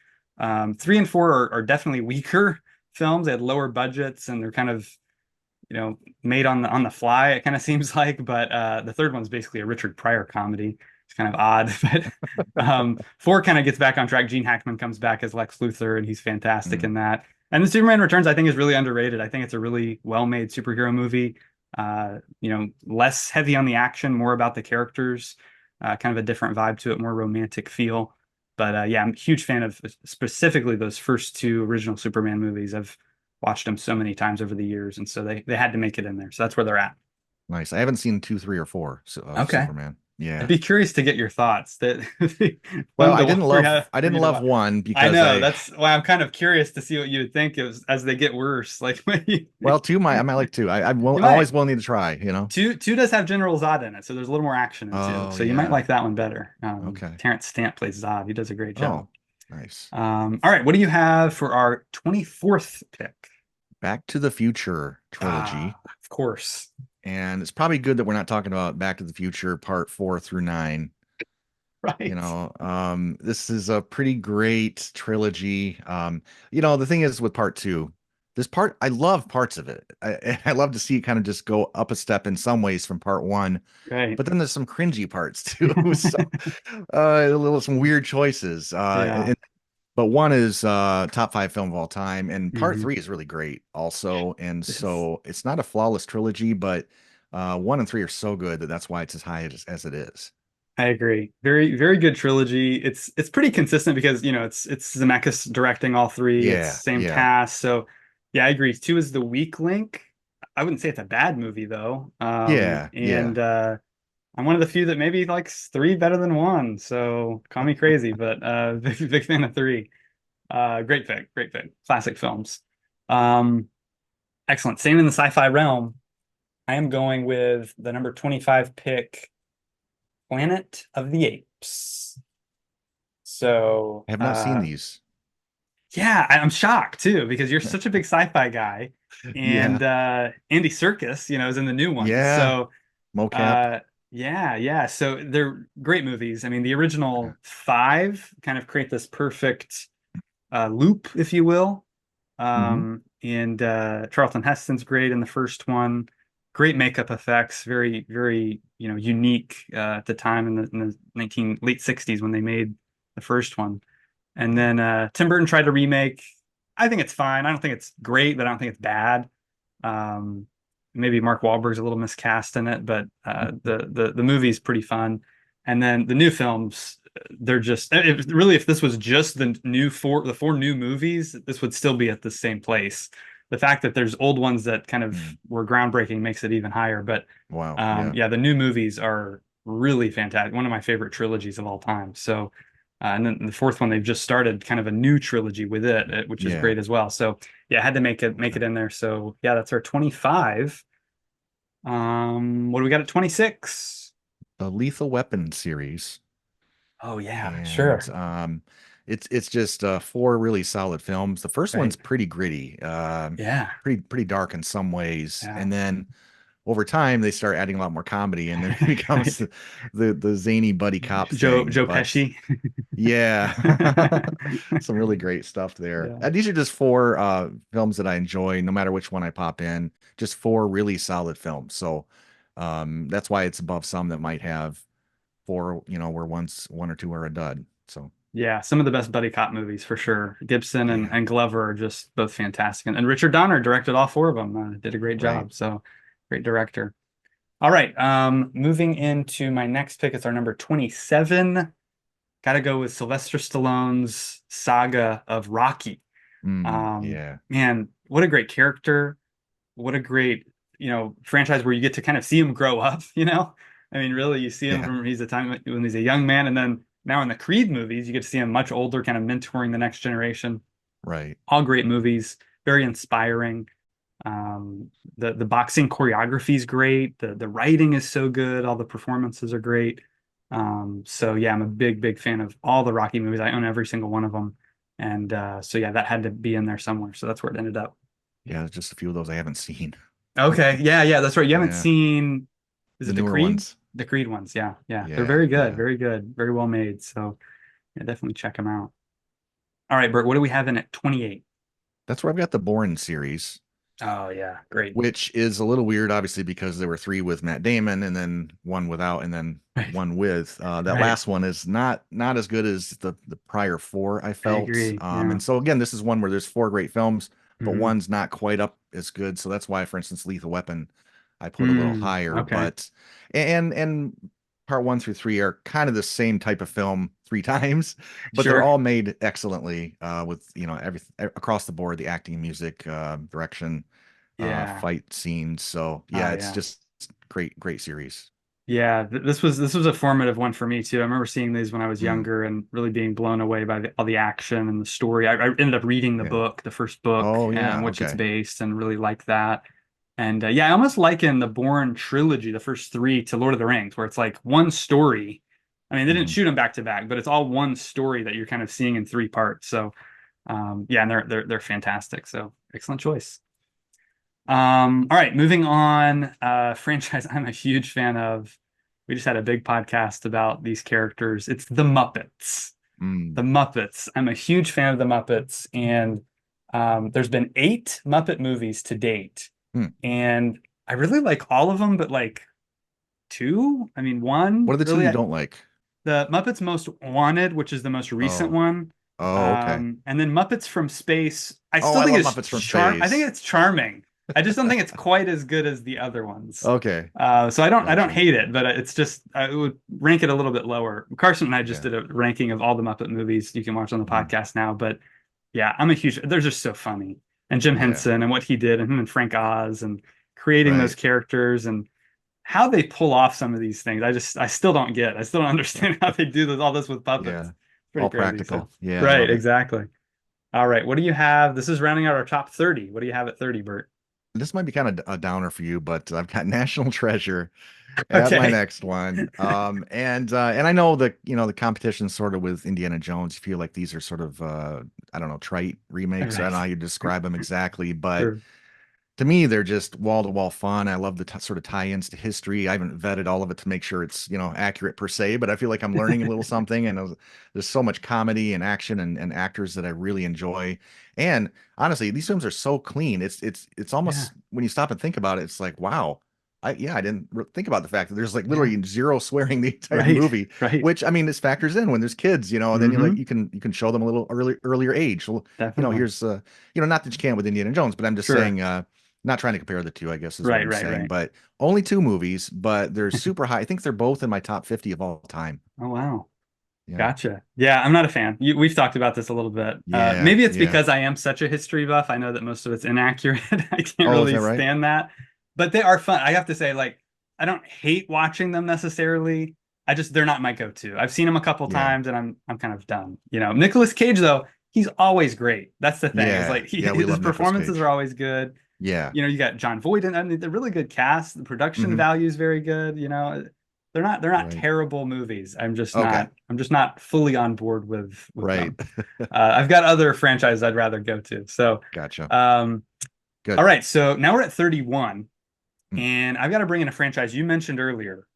Three and four are definitely weaker films. They had lower budgets and they're kind of made on the fly, it kind of seems like. But the third one's basically a Richard Pryor comedy. It's kind of odd, but four kind of gets back on track. Gene Hackman comes back as Lex Luthor, and he's fantastic Mm. in that. And the Superman Returns, I think, is really underrated. I think it's a really well-made superhero movie. Less heavy on the action, more about the characters. Kind of a different vibe to it, more romantic feel. But yeah, I'm a huge fan of specifically those first two original Superman movies. I've watched them so many times over the years, and so they had to make it in there. So that's where they're at. Nice. I haven't seen two, three, or four of Okay. Superman. I'd Yeah. be curious to get your thoughts. That Well, fun to I for didn't you to love watch. one I because know that's why I'm kind of curious to see what you would think as they get worse. Like when well, I might like two. you I'm might. always willing to try, you know? Two does have General Zod in it, so there's a little more action in two. Oh, So you might yeah. like that one better. Okay. Terrence Stamp plays Zod. He does a great job. Oh, nice. All right, what do you have for our 24th pick? Back to the Future Ah, trilogy. of course. And it's probably good that we're not talking about Back to the Future part 4 through 9. You Right. know, this is a pretty great trilogy. The thing is with part two, this part, I love parts of it. I love to see it kind of just go up a step in some ways from part one, Right. but then there's some cringy parts too. So, some weird choices. Yeah. But one is top five film of all time, and part Mhm. three is really great also. And Yes. so it's not a flawless trilogy, but one and three are so good that that's why it's as high as it is. I agree. Very, very good trilogy. It's pretty consistent because it's Zemeckis directing all three. It's Yeah, same yeah, cast. So yeah, I agree. Two is the weak link. I wouldn't say it's a bad movie though. yeah, And yeah. I'm one of the few that maybe likes three better than one. So call me crazy, but big fan of three. Great pick, great pick. Classic films. Um, Excellent. Staying in the sci-fi realm, I am going with the number 25 pick, Planet of the Apes. So, I have not seen these. yeah, I'm shocked too because you're such a big sci-fi guy, Yeah, and Andy Serkis, is in the new one. yeah. So, Mocap. uh, yeah, yeah. So they're great movies. I mean, the Okay. original five kind of create this perfect loop, if you will. Hmm. And Charlton Heston's great in the first one. Great makeup effects, very, very, unique at the time in the 19 late 60s when they made the first one. And then Tim Burton tried to remake. I think it's fine. I don't think it's great, but I don't think it's bad. Um, Maybe Mark Wahlberg's a little miscast in it, but the movie's pretty fun. And then the new films, they're just if this was just the four new movies, this would still be at the same place. The fact that there's old ones that kind of Mm. were groundbreaking makes it even higher. But Wow. Yeah. yeah, the new movies are really fantastic. One of my favorite trilogies of all time. So, and then the fourth one, they've just started kind of a new trilogy with it, which is Yeah. great as well. So yeah, I had to make it in there. So yeah, that's our 25. What do we got at 26? The Lethal Weapon series. Oh yeah, And sure. it's just four really solid films. The first one's Right. pretty gritty, Yeah. pretty dark in some ways. Yeah. And then over time they start adding a lot more comedy, and then it becomes Right. the zany buddy cop thing. Joe But Pesci. yeah, some really great stuff there. Yeah. These are just four films that I enjoy, no matter which one I pop in. Just four really solid films. So that's why it's above some that might have four, where one or two are a dud. So Yeah, some of the best buddy cop movies for sure. Gibson yeah, and Glover are just both fantastic. And Richard Donner directed all four of them. Did a great right. job. So great director. All right. Moving into my next pick, it's our number 27. Got to go with Sylvester Stallone's saga of Rocky. Yeah, Man, what a great character. What a great, franchise where you get to kind of see him grow up, you know? I mean, really, you see him yeah, from he's a time when he's a young man, and then now in the Creed movies, you get to see him much older, kind of mentoring the next generation. right. All great movies, very inspiring. The boxing choreography is great. The writing is so good. All the performances are great. So yeah, I'm a big fan of all the Rocky movies. I own every single one of them. And so yeah, that had to be in there somewhere. So that's where it ended up. Yeah, just a few of those I haven't seen. Okay. Yeah, that's right. You haven't Yeah, seen, is the it the newer Creed? ones. The Creed ones. Yeah. They're Yeah, very good. yeah. Very good. Very well made. So yeah, definitely check them out. All right, Bert, what do we have in at 28? That's where I've got the Bourne series, Oh yeah, great. which is a little weird, obviously, because there were three with Matt Damon and then one without and then Right. one with. That Right. last one is not as good as the prior four, I I felt. agree. Yeah. And so again, this is one where there's four great films, but Hmm. one's not quite up as good. So that's why, for instance, Lethal Weapon, I put a little higher. Okay. But and part one through three are kind of the same type of film three times, but they're Sure. all made excellently with everything across the board, the acting, music, direction, Yeah. fight scenes. So Oh yeah, it's yeah. just great series. Yeah. This was a formative one for me too. I remember seeing these when I was Mm, younger and really being blown away by all the action and the story. I ended up reading the yeah. book, the first book, Oh yeah. which it's Okay. based, and really liked that. And yeah, I almost liken the Bourne trilogy, the first three, to Lord of the Rings, where it's like one story. I mean, they didn't Hmm. shoot them back to back, but it's all one story that you're kind of seeing in three parts. So yeah, and they're fantastic. So excellent choice. All right, moving on. Franchise I'm a huge fan of. We just had a big podcast about these characters. It's the Muppets. The Mm. Muppets. I'm a huge fan of the Muppets, and there's been 8 Muppet movies to date, Hmm. and I really like all of them, but like two. I mean, What one are the two really. you don't like? The Muppets Most Wanted, which is the most recent Oh. one, Oh, okay. and then Muppets from Space. I Oh, still I think love it's Muppets from I think Space. it's charming. I just don't think it's quite as good as the other ones. Okay. So I don't Gotcha. hate it, but it's just I would rank it a little bit lower. Carson and I just Yeah. did a ranking of all the Muppet movies you can watch on the Mhm. podcast now. But yeah, I'm a huge. They're just so funny, and Jim Yeah. Henson and what he did, and him and Frank Oz, and creating those Right. characters, and how they pull off some of these things. I still don't get. I still don't understand how they do all this with puppets. Yeah. Pretty All crazy. So practical. Yeah, I right, love it. exactly. All right, what do you have? This is rounding out our top 30. What do you have at 30, Bert? This might be kind of a downer for you, but I've got National Treasure at my Okay. next one. And I know that the competition sort of with Indiana Jones. You feel like these are sort of I don't know, trite All remakes. I don't know right. how you describe them exactly, but Sure. to me, they're just wall to wall fun. I love the sort of tie-ins to history. I haven't vetted all of it to make sure it's accurate per se, but I feel like I'm learning a little something. And there's so much comedy and action and actors that I really enjoy. And honestly, these films are so clean. It's Yeah. almost when you stop and think about it, it's like wow. I didn't think about the fact that there's like Yeah. literally zero swearing the entire Right. movie, Right. which I mean this factors in when there's kids, and then Hmm. you can show them a little earlier age. Well, Definitely. here's not that you can't with Indiana Jones, but I'm just Sure. saying not trying to compare the two, I guess is what Right, I'm right, saying. right. But only two movies, but they're super high. I think they're both in my top 50 of all time. Oh, wow. Yeah. Gotcha. Yeah, I'm not a fan. We've talked about this a little bit. Yeah. Maybe it's Yeah. because I am such a history buff. I know that most of it's inaccurate. I can't Oh, is really that right? stand that. But they are fun. I have to say, like, I don't hate watching them necessarily. They're not my go-to. I've seen them a couple Yeah. times and I'm kind of done. Nicolas Cage though, he's always great. That's the thing. Is Yeah. like Yeah. We his love Nicolas performances are Cage. always good. Yeah. You got John Voight and I mean, they're really good cast. The production Hmm. value is very good. They're not Right. terrible movies. Okay. I'm just not fully on board with Right. them. I've got other franchises I'd rather go to. So Gotcha. um Good. all right, so now we're at 31. Mm. And I've got to bring in a franchise you mentioned earlier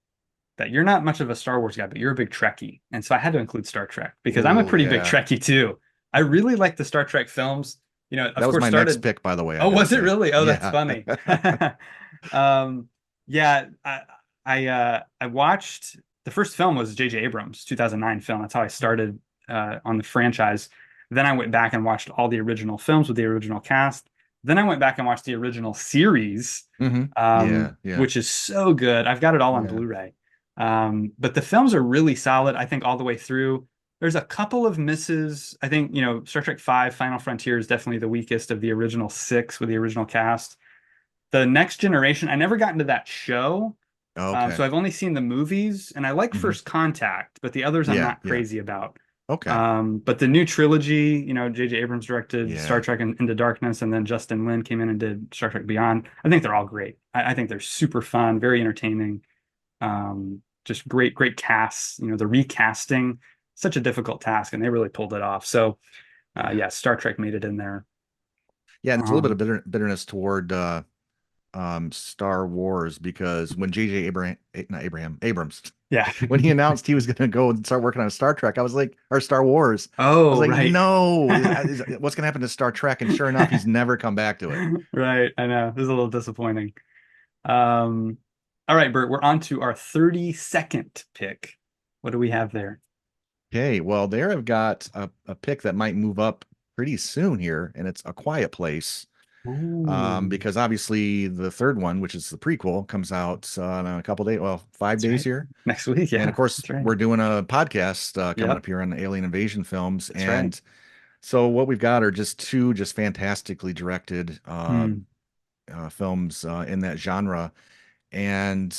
that you're not much of a Star Wars guy, but you're a big Trekkie. And so I had to include Star Trek because I'm a Oh pretty big yeah. Trekkie too. I really like the Star Trek films. You know, of That was course, my next started. pick, by the way, I Oh, gotta was it say. really? Oh, that's Yeah. funny. Um, yeah, I watched the first film was J.J. Abrams' 2009 film. That's how I started on the franchise. Then I went back and watched all the original films with the original cast. Then I went back and watched the original series, Hmm. Yeah, yeah, which is so good. I've got it all on yeah. Blu-ray. But the films are really solid, I think, all the way through. There's a couple of misses. I think, Star Trek V, Final Frontier is definitely the weakest of the original six with the original cast. The Next Generation, I never got into that show. Okay. So I've only seen the movies and I like Hmm. First Contact, but the others I'm Yeah, not yeah. crazy about. Okay. But the new trilogy, J.J. Abrams directed Star Yeah. Trek Into Darkness, and then Justin Lin came in and did Star Trek Beyond. I think they're all great. I think they're super fun, very entertaining. Just great, great casts. The recasting, such a difficult task, and they really pulled it off. So, Yeah. yeah, Star Trek made it in there. Yeah, and there's a little bit of Um, bitterness toward Star Wars because when JJ Abrams yeah. when he announced he was going to go and start working on Star Trek, I was like, or Star Wars, I was Oh, like, right. no, what's going to happen to Star Trek? And sure enough, he's never come back to it. Right. I know. This is a little disappointing. Um, all right, Bert, we're on to our 32nd pick. What do we have there? Okay, well, there I've got a pick that might move up pretty soon here, and it's A Quiet Place. Ooh, Because obviously the third one, which is the prequel, comes out in a couple days, well, 5 days that's right. here. Next week. And Yeah, of course, that's right. we're doing a podcast coming Yep, up here on the Alien Invasion films. that's right. And so what we've got are just two just fantastically directed Hmm. films in that genre. And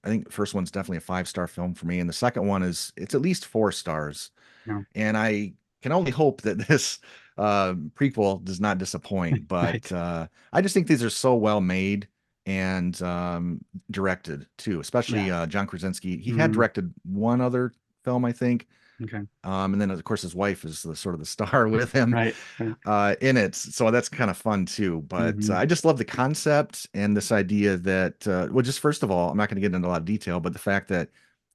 I think the first one's definitely a 5-star film for me. And the second one it's at least 4 stars. No, And I can only hope that this prequel does not disappoint. But right. I just think these are so well made and directed too, especially Yeah. John Krasinski. He had Hmm. directed one other film, I think. Okay. And then of course his wife is the sort of the star with him Right. Right. in it. So that's kind of fun too. But Hmm. I just love the concept and this idea that, well, just first of all, I'm not going to get into a lot of detail, but the fact that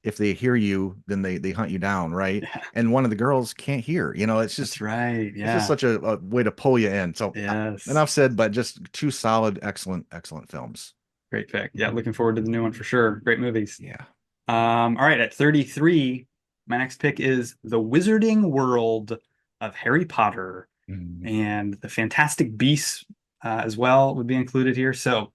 if they hear you, then they hunt you down, right? Yeah, And one of the girls can't hear. that's right. It's just Yeah. such a way to pull you in. So Yes. enough said, but just two solid, excellent, excellent films. Great pick. Yeah, looking forward to the new one for sure. Great movies. Yeah. All right, at 33, my next pick is The Wizarding World of Harry Potter, Mhm. and the Fantastic Beasts as well would be included here. So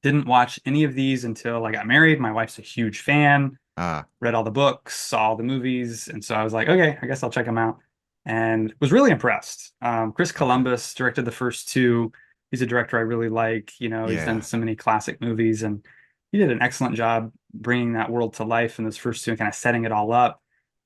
didn't watch any of these until I got married. My wife's a huge fan, Ah, read all the books, saw all the movies, and so I was like, okay, I guess I'll check them out, and was really impressed. Chris okay. Columbus directed the first two. He's a director I really like. He's done Yeah. so many classic movies, and he did an excellent job bringing that world to life in those first two and kind of setting it all up.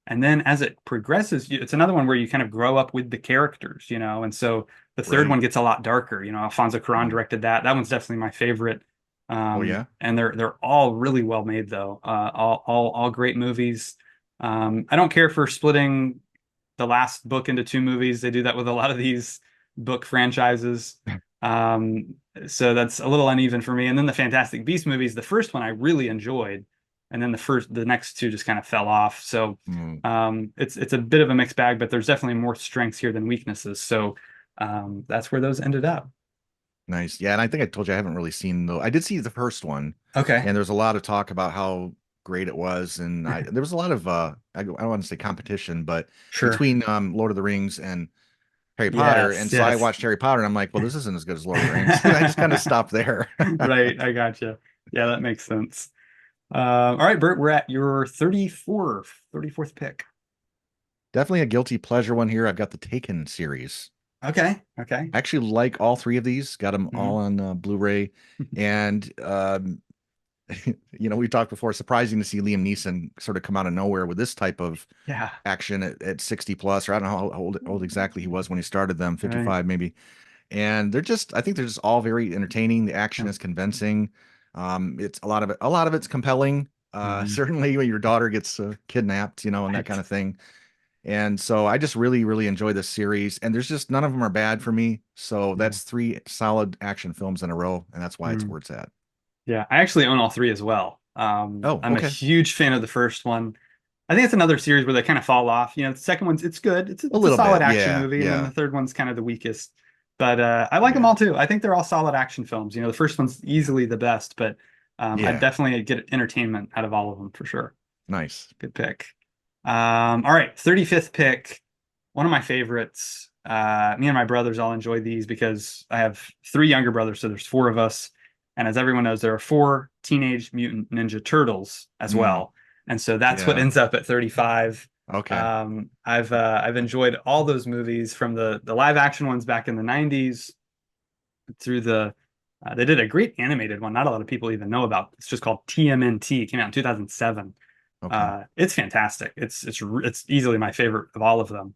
And then as it progresses, it's another one where you kind of grow up with the characters, and so the third one Right. gets a lot darker. Alfonso Cuarón Mm. directed that. That one's definitely my favorite. Oh yeah. And they're all really well made though. All great movies. I don't care for splitting the last book into two movies. They do that with a lot of these book franchises. Um, so that's a little uneven for me. And then the Fantastic Beast movies, the first one I really enjoyed, and then the next two just kind of fell off. So Mm. it's a bit of a mixed bag, but there's definitely more strengths here than weaknesses. So that's where those ended up. Nice. Yeah, and I think I told you I haven't really seen though. I did see the first one, Okay. and there's a lot of talk about how great it was, and there was a lot of I don't want to say competition, but Sure. between Lord of the Rings and Harry Potter, and Yes, so I yes. watched Harry Potter, and I'm like, well, this isn't as good as Lord of the Rings, and I just kind of stopped there. Right, I gotcha. Yeah, that makes sense. All right, Bert, we're at your 34th pick. Definitely a guilty pleasure one here. I've got the Taken series. Okay, okay. I actually like all three of these. Got them all Hmm. on Blu-ray, and we talked before. Surprising to see Liam Neeson sort of come out of nowhere with this type of Yeah, action at 60 plus, or I don't know how old exactly he was when he started them, right. 55 maybe. And I think they're just all very entertaining. The action Yeah. is convincing. It's a lot of it's compelling. Hmm. Certainly when your daughter gets kidnapped, and that kind Right. of thing. And so I just really, really enjoy this series. And there's just none of them are bad for me. So Yeah. that's three solid action films in a row, and that's why it's Mm. where it's at. Yeah, I actually own all three as well. Oh, I'm a okay. huge fan of the first one. I think it's another series where they kind of fall off. The second one's it's good. It's a, A it's a little solid bit. action Yeah, movie, and then the yeah, third one's kind of the weakest. But I like them yeah, all too. I think they're all solid action films. The first one's easily the best, but I yeah. definitely get entertainment out of all of them for sure. Nice. Good pick. All right, 35th pick. One of my favorites. Me and my brothers all enjoy these because I have three younger brothers, so there's four of us. And as everyone knows, there are four Teenage Mutant Ninja Turtles as Mm, well. And so that's what yeah. ends up at 35. Okay. I've enjoyed all those movies from the live action ones back in the 90s through they did a great animated one not a lot of people even know about. It's just called TMNT. It came out in 2007. Okay. It's fantastic. It's easily my favorite of all of them.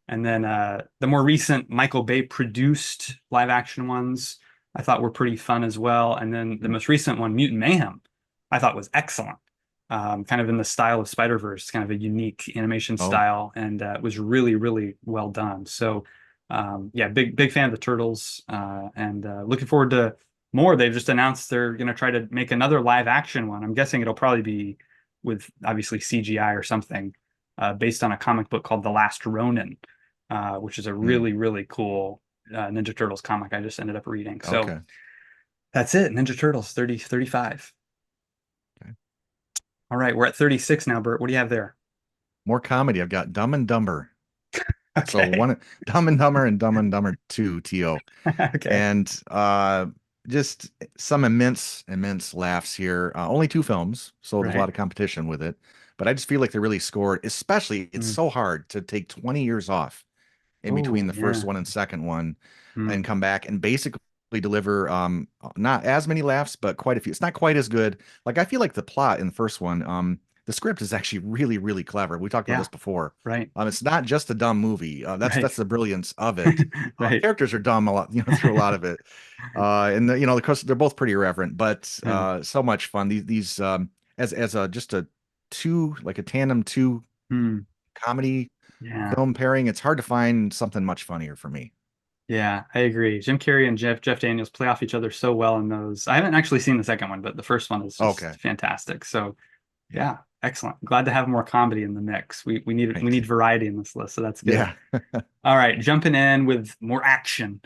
And then the more recent Michael Bay produced live action ones I thought were pretty fun as well. And then the Mm, most recent one, Mutant Mayhem, I thought was excellent. Kind of in the style of Spider-Verse, kind of a unique animation oh, style, and it was really, really well done. So, yeah, big fan of the Turtles, and looking forward to more. They've just announced they're going to try to make another live action one. I'm guessing it'll probably be with obviously CGI or something, based on a comic book called The Last Ronin, which is a mm, really, really cool Ninja Turtles comic I just ended up reading. So okay. that's it. Ninja Turtles 35. Okay. All right, we're at 36 now, Bert. What do you have there? More comedy. I've got Dumb and Dumber. So Okay. one Dumb and Dumber and Dumb and Dumber 2 TO. Okay. And just some immense laughs here. Only two films, so there's a Right. lot of competition with it. But I just feel like they really scored, especially it's Mm. so hard to take 20 years off in between Oh, the first yeah. one and second one and Mm. come back and basically deliver not as many laughs, but quite a few. It's not quite as good. Like I feel like the plot in the first one, the script is actually really, really clever. We talked about Yeah. this before. Right. It's not just a dumb movie. Right. That's the brilliance of it. Right. Characters are dumb a lot, through a lot of it. And of course, they're both pretty irreverent, but Yeah. so much fun. These as a just a two like a tandem two Mm. comedy Yeah. film pairing, it's hard to find something much funnier for me. Yeah, I agree. Jim Carrey and Jeff Daniels play off each other so well in those. I haven't actually seen the second one, but the first one is just Okay. fantastic. So Yeah. yeah, excellent. Glad to have more comedy in the mix. We Right. need variety in this list, so that's good. Yeah. All right, jumping in with more action.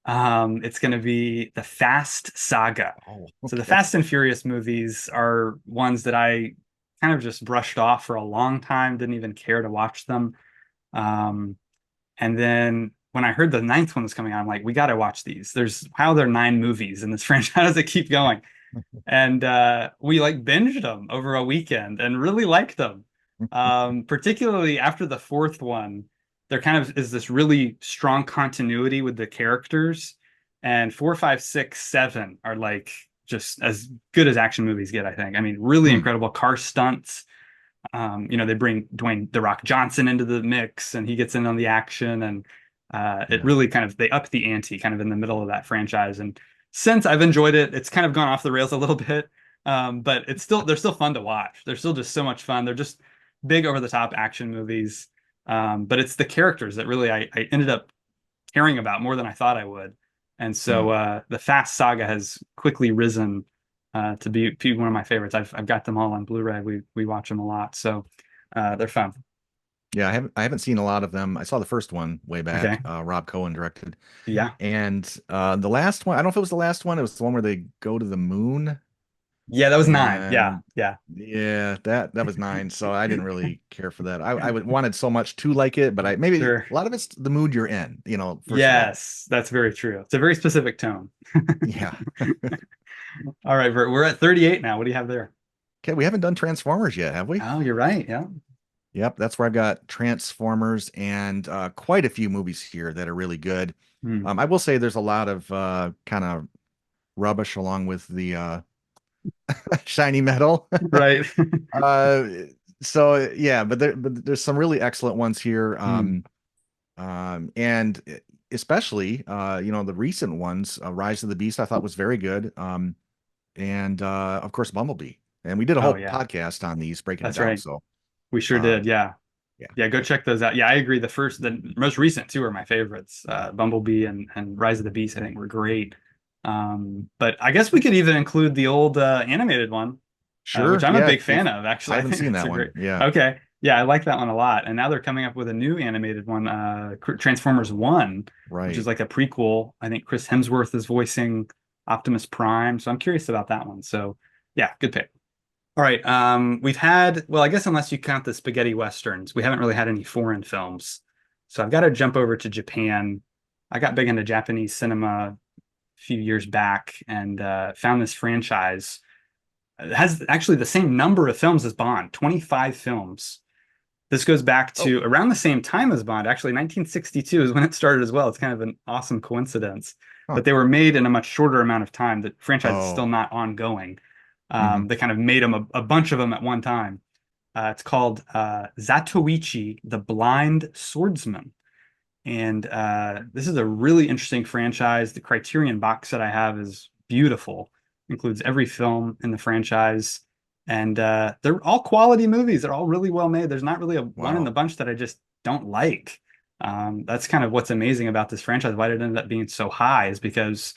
It's going to be the Fast Saga. Oh, So the okay. Fast and Furious movies are ones that I kind of just brushed off for a long time, didn't even care to watch them. Um, and then when I heard the ninth one was coming out, I'm like, we got to watch these. How are there nine movies in this franchise? How does it keep going? And we like binged them over a weekend and really liked them. Particularly after the fourth one, there kind of is this really strong continuity with the characters, and four, five, six, seven are like just as good as action movies get, I think. I mean, really Hmm. incredible car stunts. They bring Dwayne The Rock Johnson into the mix, and he gets in on the action, and it Yeah. really kind of they up the ante kind of in the middle of that franchise. And since I've enjoyed it, it's kind of gone off the rails a little bit, but they're still fun to watch. They're still just so much fun. They're just big over the top action movies, but it's the characters that really I ended up caring about more than I thought I would. And Hmm. so the Fast Saga has quickly risen to be one of my favorites. I've got them all on Blu-ray. We watch them a lot, so they're fun. Yeah, I haven't seen a lot of them. I saw the first one way Okay, back, Rob Cohen directed. yeah, And the last one, I don't know if it was the last one, it was the one where they go to the moon. yeah, that was nine. Yeah, And yeah, yeah, that was nine. So I didn't really care for that. Wanted so much to like it, but I maybe sure. a lot of it's the mood you're in, first of all. Yes, that's very true. It's a very specific tone. Yeah. All right, Bert, we're at 38 now. What do you have there? Okay, we haven't done Transformers yet, have we? Oh, you're right. Yeah. Yep, that's where I've got Transformers and quite a few movies here that are really good. Hmm. I will say there's a lot of kind of rubbish along with the shiny metal. Right. uh, so yeah, but there's some really excellent ones here. Hmm. And especially the recent ones, Rise of the Beast, I thought was very good. And of course Bumblebee. And we did a Oh, whole yeah, podcast on these, breaking it that's down. right. So We sure uh, did. Yeah. yeah. Yeah, go check those out. Yeah, I agree. The most recent two are my favorites. Bumblebee and Rise of the Beast, I think were great. But I guess we could even include the old animated one, which Sure. I'm a Yeah. big fan of. I Actually, I haven't think seen that's that a great. one. Yeah. Okay, yeah, I like that one a lot. And now they're coming up with a new animated one, Transformers One, which is Right. like a prequel. I think Chris Hemsworth is voicing Optimus Prime, so I'm curious about that one. So yeah, good pick. All right, we've had, well, I guess unless you count the spaghetti westerns, we haven't really had any foreign films. So I've got to jump over to Japan. I got big into Japanese cinema a few years back and found this franchise. It has actually the same number of films as Bond, 25 films. This goes back Oh. to around the same time as Bond. Actually, 1962 is when it started as well. It's kind of an awesome coincidence. Huh. But they were made in a much shorter amount of time. The franchise is still Oh. not ongoing. Hmm. They kind of made them a bunch of them at one time. It's called Zatoichi, the Blind Swordsman. And this is a really interesting franchise. The Criterion box set I have is beautiful, includes every film in the franchise. And they're all quality movies. They're all really well made. There's not really a one in the Wow. bunch that I just don't like. That's kind of what's amazing about this franchise. Why it ended up being so high is because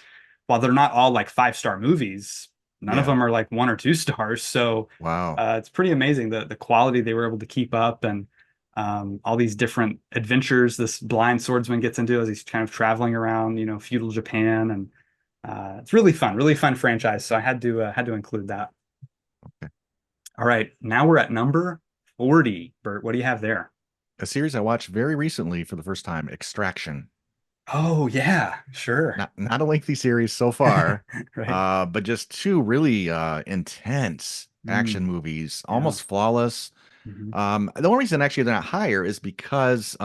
while they're not all like five-star movies, none of Yeah. them are like one or two stars. So Wow. it's pretty amazing the quality they were able to keep up and all these different adventures this blind swordsman gets into as he's kind of traveling around, feudal Japan, and it's really fun franchise. So I had to include that. Okay. All right, now we're at number 40. Bert, what do you have there? A series I watched very recently for the first time, Extraction. Oh yeah, sure. Not a lengthy series so far, Right. but just two really intense action Mm, movies, yeah. almost flawless. Hmm. The only reason actually they're not higher is because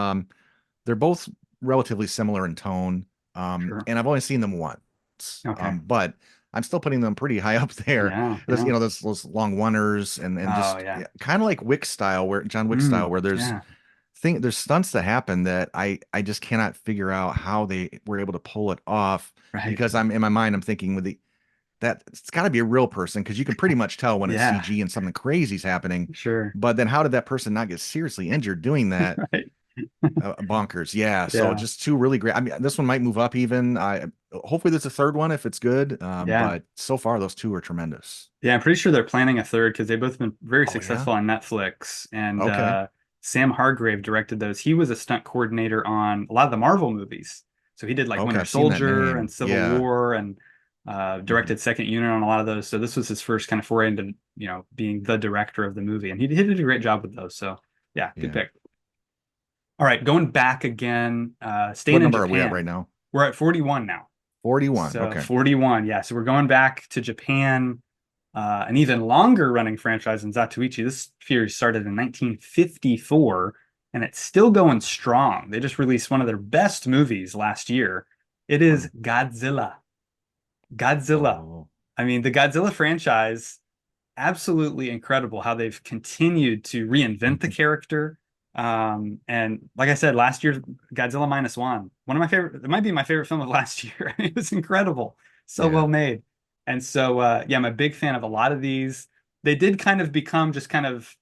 they're both relatively similar in tone, Sure. and I've only seen them once, Okay. but I'm still putting them pretty high up there. Yeah, There's, yeah. those long oneers and Oh just yeah. kind of like Wick style, where John Wick style, where Yeah. there's stunts that happen that I just cannot figure out how they were able to pull it off, Right. because I'm in my mind I'm thinking with the that it's got to be a real person, because you can pretty much tell when it's Yeah. CG and something crazy is happening. Sure. But then how did that person not get seriously injured doing that? Right. Bonkers. Yeah. So Yeah. just two really great. I mean, this one might move up even. I hopefully there's a third one if it's good. Yeah. But so far those two are tremendous. Yeah, I'm pretty sure they're planning a third because they've both been very Oh yeah. successful on Netflix. And Okay. Sam Hargrave directed those. He was a stunt coordinator on a lot of the Marvel movies. So he did like Okay. Winter I've seen that Soldier and name. Civil Yeah. War and Hmm. directed Second Unit on a lot of those. So this was his first kind of foray into, being the director of the movie. And he did a great job with those. So yeah, good Yeah. pick. All right, going back again, What staying in number are we at right Japan. now? We're at 41 now. 41. So Okay. 41, yeah. So we're going back to Japan, an even longer running franchise in Zatoichi. This series started in 1954 and it's still going strong. They just released one of their best movies last year. It is Wow. Godzilla. Godzilla. Oh. I mean, the Godzilla franchise, absolutely incredible how they've continued to reinvent the Mhm. character. And like I said, last year, Godzilla Minus One of my favorite, it might be my favorite film of last year. It was incredible, so Yeah. well made. And so, yeah, I'm a big fan of a lot of these. They did kind of become just kind of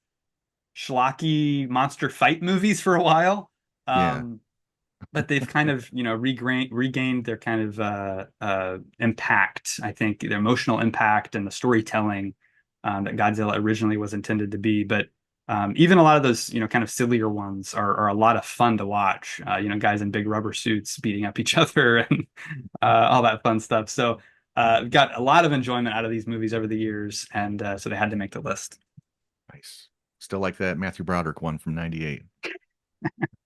schlocky monster fight movies for a while. Yeah. Um, but they've kind of, regained their kind of impact. I think the emotional impact and the storytelling that Godzilla originally was intended to be. But even a lot of those, kind of sillier ones are a lot of fun to watch. Guys in big rubber suits beating up each other and all that fun stuff. So got a lot of enjoyment out of these movies over the years, and so they had to make the list. Nice. Still like that Matthew Broderick one from '98.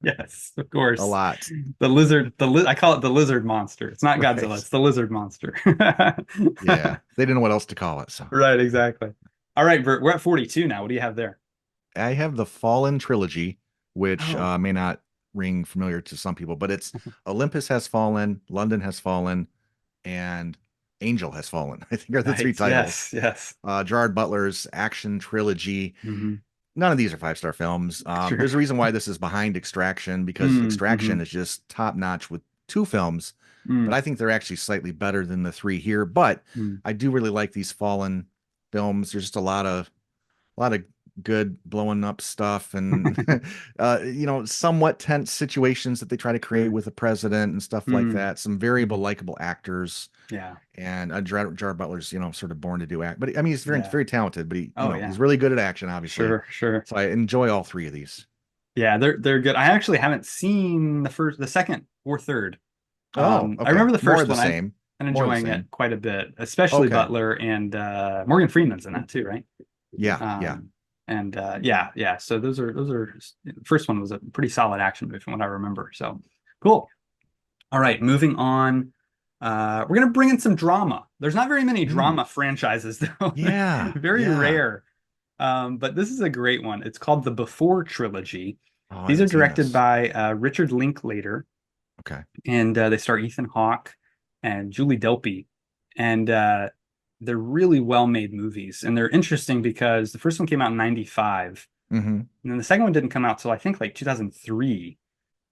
Yes, of A course. lot. The lizard, I call it the lizard monster. It's not Godzilla, Right. it's the lizard monster. Yeah. They didn't know what else to call it. So Right, exactly. All right, Bert, we're at 42 now. What do you have there? I have the Fallen trilogy, which Oh, may not ring familiar to some people, but it's Olympus Has Fallen, London Has Fallen, and Angel Has Fallen. I think are the three right. titles. Yes, yes. Gerard Butler's action trilogy. Hmm. None of these are five-star films. Sure. There's a reason why this is behind Extraction, because Mm-hmm. Extraction is just top notch with two films, but Mm, I think they're actually slightly better than the three here. But mm. I do really like these Fallen films. There's just a lot of good blowing up stuff and somewhat tense situations that they try to create Sure. with the president and stuff like Mm, that. Some variable, mhm. likable actors, Yeah. and Gerard Butler's sort of born to do act. But I mean, he's very Yeah. very talented. But Oh he's yeah. really good at action, obviously. Sure. Sure. So I enjoy all three of these. Yeah, they're good. I actually haven't seen the second or third. Oh, I okay. remember the More first of the one. same. I'm More of the enjoying it same. quite a bit, especially Okay. Butler and Morgan Freeman's in that too, right? Yeah, yeah. Um, and yeah, yeah. So those are the first one was a pretty solid action movie from what I remember. So cool. All right, moving on. We're gonna bring in some drama. There's not very many Mm, drama franchises though. yeah, Very yeah. rare. But this is a great one. It's called the Before Trilogy. Oh, I These are haven't seen directed this. by Richard Linklater, Okay. and they star Ethan Hawke and Julie Delpy, and they're really well-made movies, and they're interesting because the first one came out in '95, Hmm. and then the second one didn't come out till I think like 2003.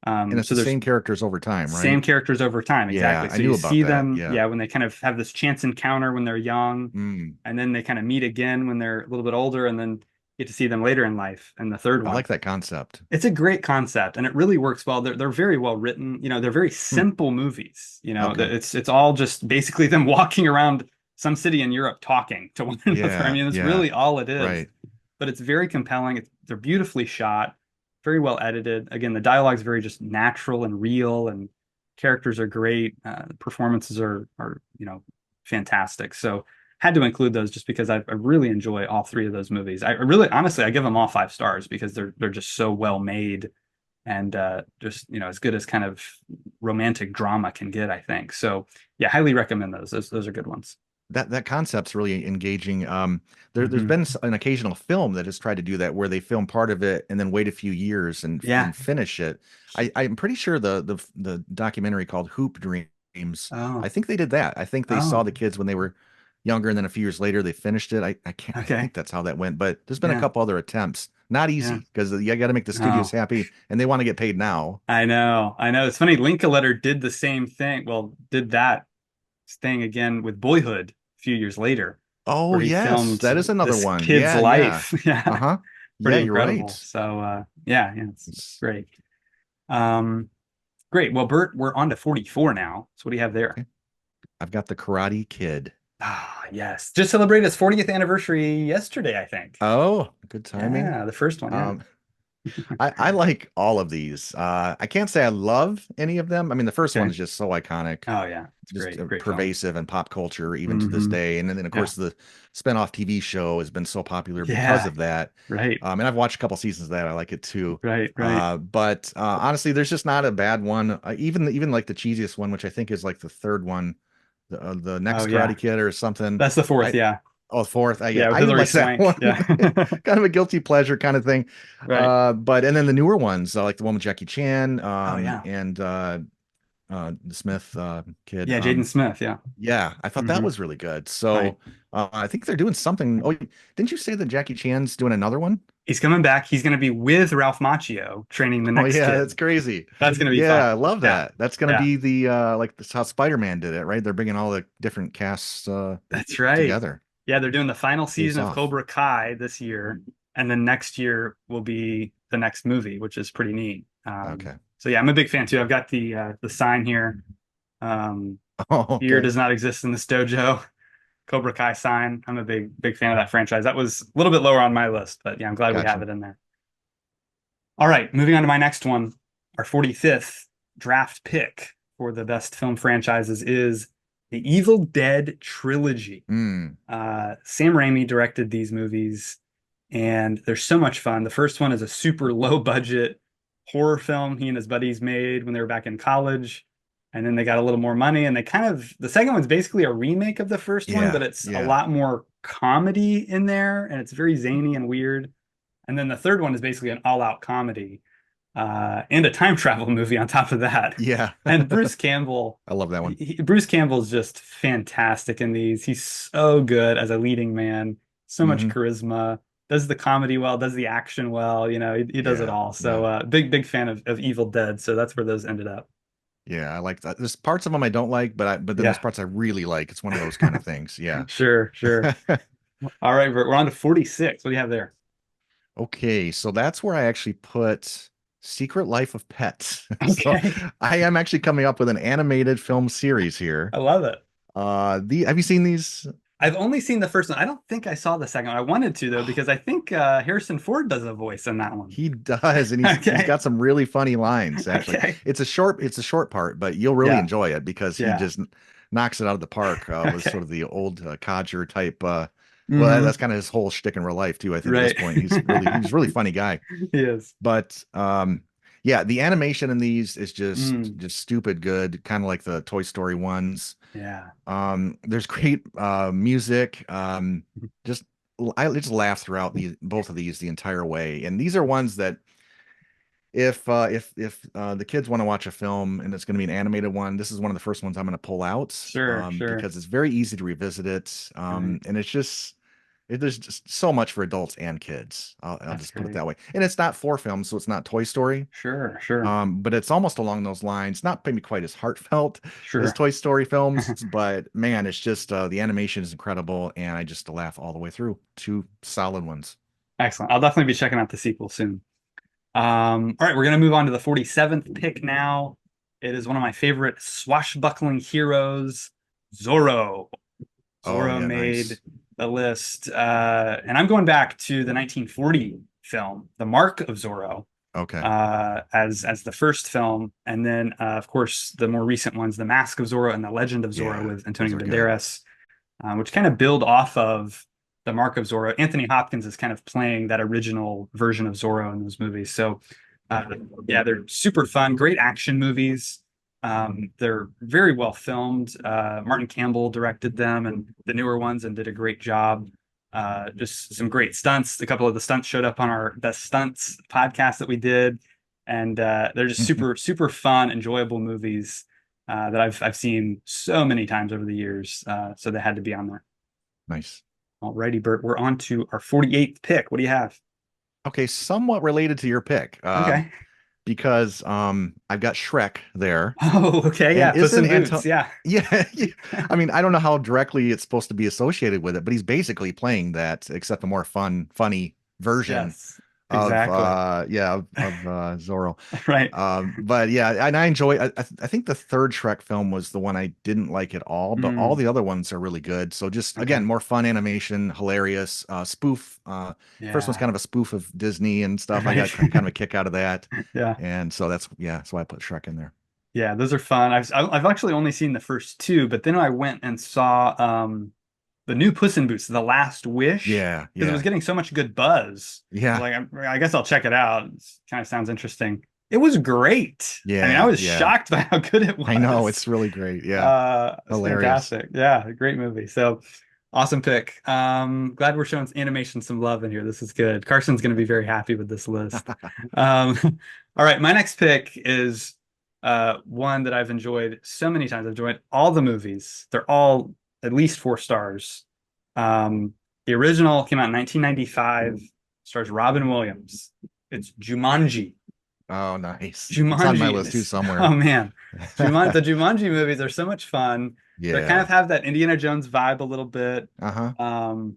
And it's So the there's same characters over time, right? same characters over time, Yeah, exactly. I So knew you about see that. them, Yeah. yeah, when they kind of have this chance encounter when they're young, Mm. and then they kind of meet again when they're a little bit older, and then get to see them later in life in the third I one. like that concept. It's a great concept, and it really works well. They're very well written. They're very Hmm. simple movies. Okay. It's all just basically them walking around some city in Europe talking to one another. I Yeah, mean, that's yeah. really all it is. Right. But it's very compelling. They're beautifully shot, very well edited. Again, the dialogue's very just natural and real, and characters are great. Performances are fantastic. So had to include those just because I really enjoy all three of those movies. I really, honestly, I give them all 5 stars because they're just so well made, and just as good as kind of romantic drama can get, I think. So yeah, highly recommend those. Those are good ones. That concept's really engaging. There's Hmm. been an occasional film that has tried to do that where they film part of it and then wait a few years Yeah. and finish it. I'm pretty sure the documentary called Hoop Dreams, I Oh. think they did that. I think they saw Oh. the kids when they were younger, and then a few years later they finished it. I Okay. think that's how that went. But there's been a Yeah. couple other attempts. Not Yeah. easy because you got to make the studios No. happy and they want to get paid now. I know. I know. It's funny. Linklater did the same thing. Well, did that thing again with Boyhood a few years later, Oh where he yes, filmed that is another this one. kid's Yeah, yeah. life. Yeah. Uh-huh. Yeah, Pretty you're incredible. right. So yeah, yeah, it's It's- great. Um, great. Well, Bert, we're on to 44 now. So what do you have there? okay. I've got the Karate Kid. Ah, yes. Just celebrated its 40th anniversary yesterday, I think. Oh, good timing. Yeah, the first one, yeah. Um, I like all of these. I can't say I love any of them. I mean, the first one Okay. is just so iconic, Oh yeah, it's just great. Great film. pervasive in pop culture even to this Hmm. day. And then of Yeah. course the spinoff TV show has been so popular because Yeah. of that. Right. And I've watched a couple seasons of that. I like it too. Right. Right. But honestly, there's just not a bad one. Even like the cheesiest one, which I think is like the third one, the Oh next yeah. Karate Kid or something. That's the fourth. I Yeah. Oh, fourth. Yeah, Yeah, with I even Hilary like that Swank. one. Yeah. Kind of a guilty pleasure kind of thing. Right. But and then the newer ones, like the one with Jackie Chan, Oh yeah. and the Smith kid. Yeah, Jaden Smith. Yeah. Yeah, I thought that Hmm. was really good. Right. So I think they're doing something. Oh, didn't you say that Jackie Chan's doing another one? He's coming back. He's going to be with Ralph Macchio training the Oh next yeah, that's kid. crazy. That's going to be Yeah, fun. I love Yeah. that. That's gonna Yeah. be the like that's how Spider-Man did it, right? They're bringing all the different casts That's right. together. Yeah, they're doing the final Face season of off. Cobra Kai this year, and then next year will be the next movie, which is pretty neat. Okay. So yeah, I'm a big fan too. I've got the sign here. Um, Oh, Fear okay. does not exist in this dojo. Cobra Kai sign. I'm a big fan of that franchise. That was a little bit lower on my list, but yeah, I'm glad we have Gotcha. it in there. All right, moving on to my next one. Our 45th draft pick for the best film franchises is the Evil Dead trilogy. Mm. Sam Raimi directed these movies, and they're so much fun. The first one is a super low budget horror film he and his buddies made when they were back in college. And then they got a little more money, and the second one's basically a remake of the first one, but Yeah, it's a yeah. lot more comedy in there, and it's very zany and weird. And then the third one is basically an all-out comedy, and a time travel movie on top of that. Yeah. And Bruce Campbell, I love that one. Bruce Campbell's just fantastic in these. He's so good as a leading man, so much Hmm. charisma, does the comedy well, does the action well. He does it Yeah, all. yeah. So big fan of Evil Dead. So that's where those ended up. Yeah, I like that. There's parts of them I don't like, but then there's Yeah, parts I really like. It's one of those kind of things. Yeah. sure. All right, we're on to 46. What do you have there? Okay, so that's where I actually put Secret Life of Pets. So Okay. I am actually coming up with an animated film series here. I love it. The have you seen these? I've only seen the first one. I don't think I saw the second one. I wanted to though, because I think Harrison Ford does a voice in that one. He does, and he's Okay. got some really funny lines, actually. Okay. It's a short part, but you'll really Yeah. enjoy it because he Yeah. just knocks it out of the park with Okay. sort of the old codger type well, that's Hmm. kind of his whole shtick in real life too, I think at this Right. point. He's really funny guy. He is. But yeah, the animation in these is just Mm. just stupid good, kind of like the Toy Story ones. Yeah. There's great music. Just I just laugh throughout these both of these the entire way. And these are ones that if the kids want to watch a film and it's going to be an animated one, this is one of the first ones I'm going to pull out Sure. Sure. because it's very easy to revisit it. Right. And there's just so much for adults and kids. I'll That's just put it great. that way. And it's not for films, so it's not Toy Story. Sure. Sure. But it's almost along those lines, not maybe quite as heartfelt as Sure. Toy Story films, but man, it's just the animation is incredible, and I just laugh all the way through. Two solid ones. Excellent. I'll definitely be checking out the sequel soon. All right, we're gonna move on to the 47th pick now. It is one of my favorite swashbuckling heroes, Zorro. Oh Zorro yeah, made nice. the list. And I'm going back to the 1940 film, The Mark of Zorro, Okay, as the first film, and then of course the more recent ones, The Mask of Zorro and The Legend of Zorro yeah, with those Antonio are good. Banderas, which kind of build off of The Mark of Zorro. Anthony Hopkins is kind of playing that original version of Zorro in those movies. So uh, yeah, they're super fun, great action movies. They're very well filmed. Martin Campbell directed them and the newer ones and did a great job. Just some great stunts. A couple of the stunts showed up on our Best Stunts podcast that we did, and they're just super fun, enjoyable movies that I've seen so many times over the years. So they had to be on there. Nice. Alrighty, Bert, we're on to our 48th pick. What do you have? Okay, somewhat related to your pick, Okay. because I've got Shrek there, Oh, okay. and Yeah. Puss isn't in Boots. Anton? Yeah. Yeah, yeah. I mean, I don't know how directly it's supposed to be associated with it, but he's basically playing that, except a more funny version Yes. of Exactly. Zorro. Right. But yeah, and I enjoy. I think the third Shrek film was the one I didn't like at all, but all Mm, the other ones are really good. So just again, okay. more fun animation, hilarious, spoof. First one's Yeah. kind of a spoof of Disney and stuff. I Right. got kind of a kick out of that, Yeah. and so that's why I put Shrek in there. Yeah. Those are fun. I've actually only seen the first two, but then I went and saw the new Puss in Boots, The Last Wish, Yeah, because it was yeah, getting so much good buzz. I yeah, was like, I guess I'll check it out. It kind of sounds interesting. It was great. I mean, I yeah, was yeah. shocked by how good it I know was. it's really great. Yeah, It's hilarious. fantastic. Yeah, great movie. So awesome pick. Glad we're showing animation some love in here. This is good. Carson's going to be very happy with this list. All right, my next pick is one that I've enjoyed so many times. I've enjoyed all the movies. They're all at least 4 stars. The original came out in 1995, stars Robin Williams. It's Jumanji. Oh, nice. It's on my Jumanji. list too Oh somewhere. man, the Jumanji movies are so much fun. They kind of Yeah. have that Indiana Jones vibe a little bit, Uh-huh. um,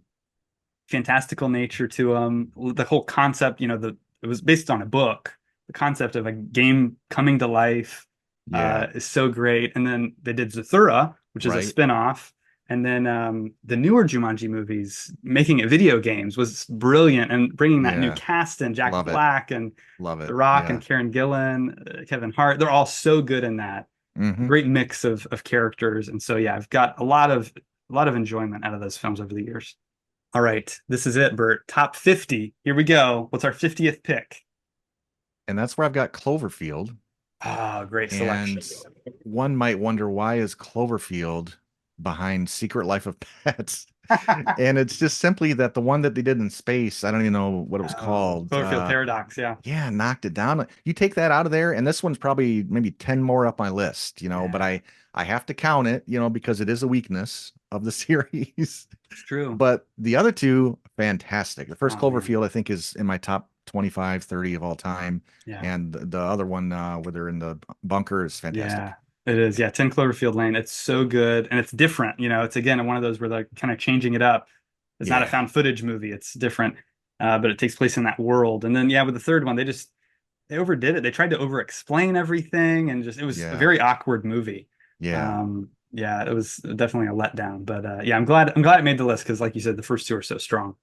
fantastical nature to them. The whole concept, it was based on a book. The concept of a game coming to life Yeah. is so great. And then they did Zathura, which is a Right. spin-off. And then the newer Jumanji movies, making it video games, was brilliant. And bringing that new Yeah. cast in, Jack Love it. Black and Love The it. Rock and Yeah. Karen Gillan, Kevin Hart, they're all so good in that. Hmm. Great mix of characters. And so yeah, I've got a lot of enjoyment out of those films over the years. All right, this is it, Bert. Top 50. Here we go. What's our 50th pick? And that's where I've got Cloverfield. Ah, great selection. And one might wonder, why is Cloverfield behind Secret Life of Pets? And it's just simply that the one that they did in space, I don't even know what it was Oh, called. Cloverfield Paradox, yeah. Yeah, knocked it down. You take that out of there, and this one's probably maybe 10 more up my list, but Yeah, I have to count it, because it is a weakness of the series. it's true. But the other two, fantastic. The first Oh man. Cloverfield, I think, is in my top 25, 30 of all time. Yeah. And the other one, where they're in the bunker, is fantastic. Yeah. It is. Yeah, 10 Cloverfield Lane. It's so good and it's different. It's again one of those where they're kind of changing it up. It's not a Yeah. found footage movie. It's different. but it takes place in that world. And then yeah, with the third one, they overdid it. They tried to over explain everything, and just it was a Yeah. very awkward movie. Yeah. Yeah, it was definitely a letdown. But yeah, I'm glad it made the list because, like you said, the first two are so strong.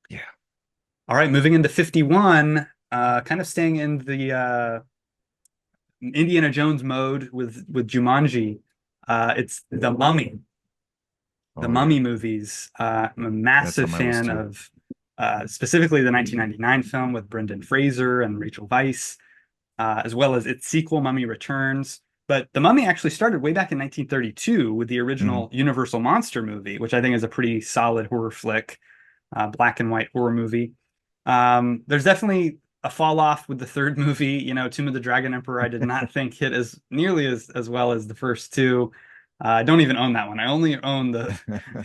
Yeah. All right, moving into 51, kind of staying in the Indiana Jones mode with Jumanji. It's The Mummy, the Oh yeah. Mummy movies. I'm a That's massive on my list fan too. of specifically the 1999 film with Brendan Fraser and Rachel Weisz, as well as its sequel, Mummy Returns. But The Mummy actually started way back in 1932 with the Mhm. original Universal Monster movie, which I think is a pretty solid horror flick, black and white horror movie. There's definitely a fall off with the third movie. Tomb of the Dragon Emperor, I did not think hit as nearly as well as the first two. I don't even own that one. I only own the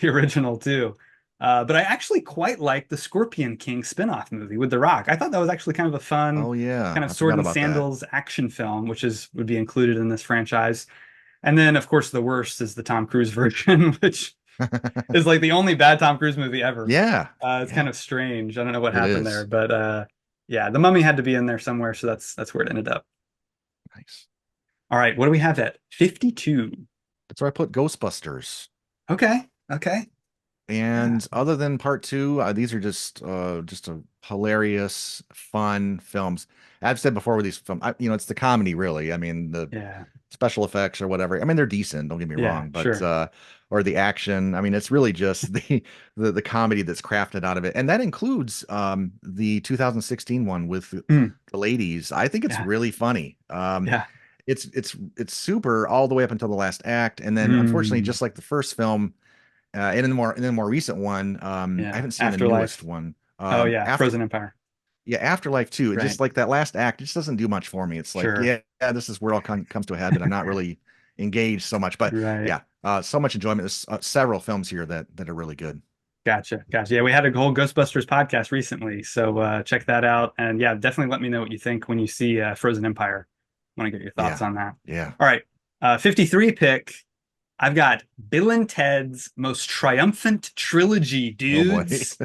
original two. But I actually quite like the Scorpion King spin-off movie with The Rock. I thought that was actually kind of a fun Oh yeah. kind of I sword forgot and about that. sandals action film, which is would be included in this franchise. And then, of course, the worst is the Tom Cruise version, which is like the only bad Tom Cruise movie ever. Yeah. It's Yeah. kind of strange. I don't know what It happened there, is. but yeah, The Mummy had to be in there somewhere, so that's where it ended up. Nice. All right, what do we have at 52? That's where I put Ghostbusters. Okay, okay, yeah, And other than part two, these are just a hilarious, fun films. I've said before with these films, it's the comedy really. I mean, the yeah, special effects or whatever. I mean, they're decent, don't get me yeah, wrong, but sure. or the action. I mean, it's really just the comedy that's crafted out of it. And that includes the 2016 one with Mm, the ladies. I think it's yeah, really funny. yeah. It's super all the way up until the last act. And then unfortunately, Mm, just like the first film, and then the more recent one, I yeah, haven't seen the newest Afterlife. one. Oh yeah, After Frozen Empire. Yeah, Afterlife too. It Right, just like that last act, it just doesn't do much for me. It's like, sure. yeah, this is where it all comes to a head, but I'm not really engaged so much. But Right. yeah, so much enjoyment. There's several films here that are really good. Gotcha. Gotcha. Yeah, we had a whole Ghostbusters podcast recently, so check that out. And yeah, definitely let me know what you think when you see Frozen Empire. I want to get your thoughts Yeah, on that. yeah. All right. 53 pick. I've got Bill and Ted's Most Triumphant Trilogy, Oh boy. dudes.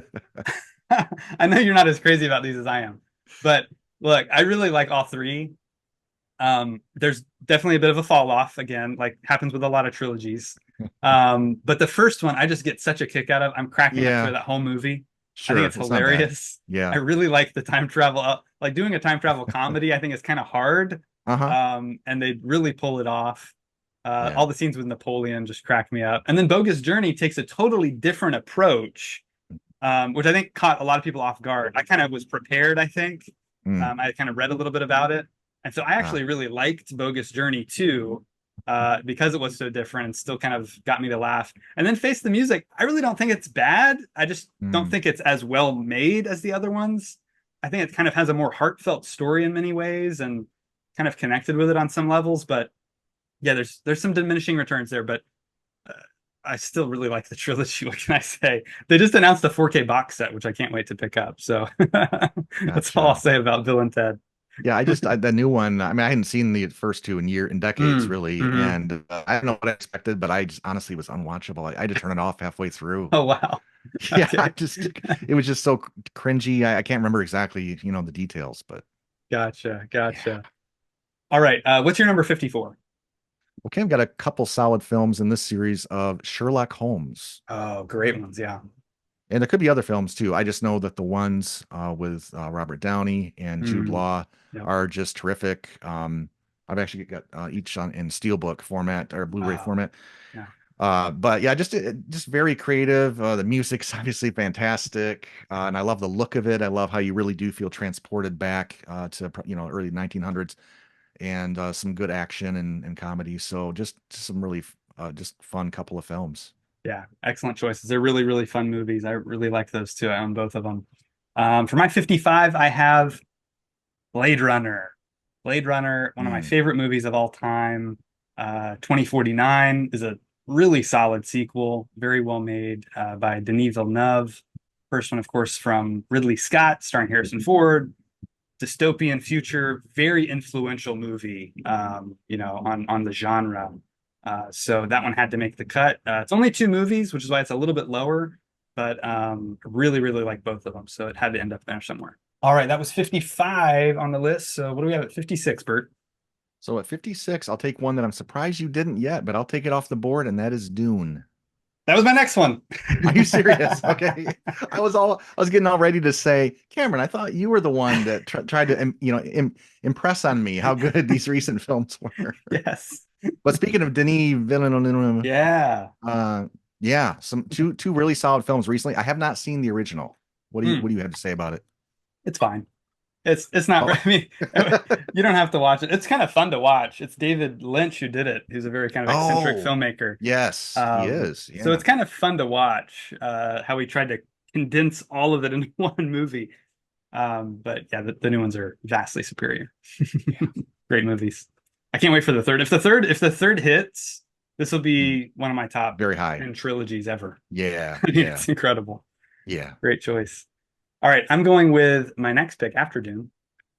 I know you're not as crazy about these as I am, but look, I really like all three. There's definitely a bit of a fall off again, like happens with a lot of trilogies. But the first one, I just get such a kick out of. I'm cracking up Yeah, through that whole movie. I think sure. it's It's not bad. hilarious. I Yeah. really like the time travel. Like doing a time travel comedy, I think is kind of hard. Uh-huh. And they really pull it off. Yeah. All the scenes with Napoleon just crack me up. And then Bogus Journey takes a totally different approach, which I think caught a lot of people off guard. I kind of was prepared, I think. Mm. I kind of read a little bit about it. And so I Ah. actually really liked Bogus Journey too, because it was so different and still kind of got me to laugh. And then Face the Music, I really don't think it's bad. I just don't Mm. think it's as well made as the other ones. I think it kind of has a more heartfelt story in many ways and kind of connected with it on some levels. But yeah, there's some diminishing returns there, but uh, I still really like the trilogy. What can I say? They just announced a 4K box set, which I can't wait to pick up. So that's all I'll Gotcha. say about Bill and Ted. Yeah, the new one. I mean, I hadn't seen the first two in decades, Mm, really, hmm. and I don't know what I expected, but I just honestly was unwatchable. I had to turn it off halfway through. Oh wow. Yeah, Okay. it was just so cringy. I can't remember exactly, the details, but Gotcha. yeah. Gotcha. All right. What's your number 54? Okay, I've got a couple solid films in this series of Sherlock Holmes, Oh, great ones. Yeah. and there could be other films too. I just know that the ones with Robert Downey and Jude Mm, Law yep. are just terrific. I've actually got each in Steelbook format or Blu-ray Oh, format. yeah. But yeah, just very creative. The music's obviously fantastic, and I love the look of it. I love how you really do feel transported back to early 1900s, and some good action and comedy. So just some really just fun couple of films. Yeah. Excellent choices. They're really, really fun movies. I really like those too. I own both of them. For my 55, I have Blade Runner. Blade Runner, one of my Mm. favorite movies of all time. 2049 is a really solid sequel, very well made by Denis Villeneuve. First one, of course, from Ridley Scott, starring Harrison Ford. Dystopian future, very influential movie, on the genre. So that one had to make the cut. It's only two movies, which is why it's a little bit lower. but really, really like both of them. So it had to end up there somewhere. All right, that was 55 on the list. So what do we have at 56, Bert? So at 56, I'll take one that I'm surprised you didn't yet, but I'll take it off the board, and that is Dune. That was my next one. Are you serious? Okay. I was getting all ready to say, Cameron, I thought you were the one that tried to, impress on me how good these recent films were. Yes. But speaking of Denis Villeneuve, Yeah. uh, yeah, some two really solid films recently. I have not seen the original. Hmm. What do you have to say about it? It's fine. It's not. Oh, I mean, you don't have to watch it. It's kind of fun to watch. It's David Lynch who did it. Who's a very kind of eccentric oh, filmmaker. yes, he is. So Yeah. it's kind of fun to watch how he tried to condense all of it into one movie. But yeah, the new ones are vastly superior. Great movies. I can't wait for the third. If the third hits, this will Mm, be one of my top very high. 10 trilogies ever. Yeah, I mean, yeah, it's incredible. yeah. Great choice. All right, I'm going with my next pick after Dune.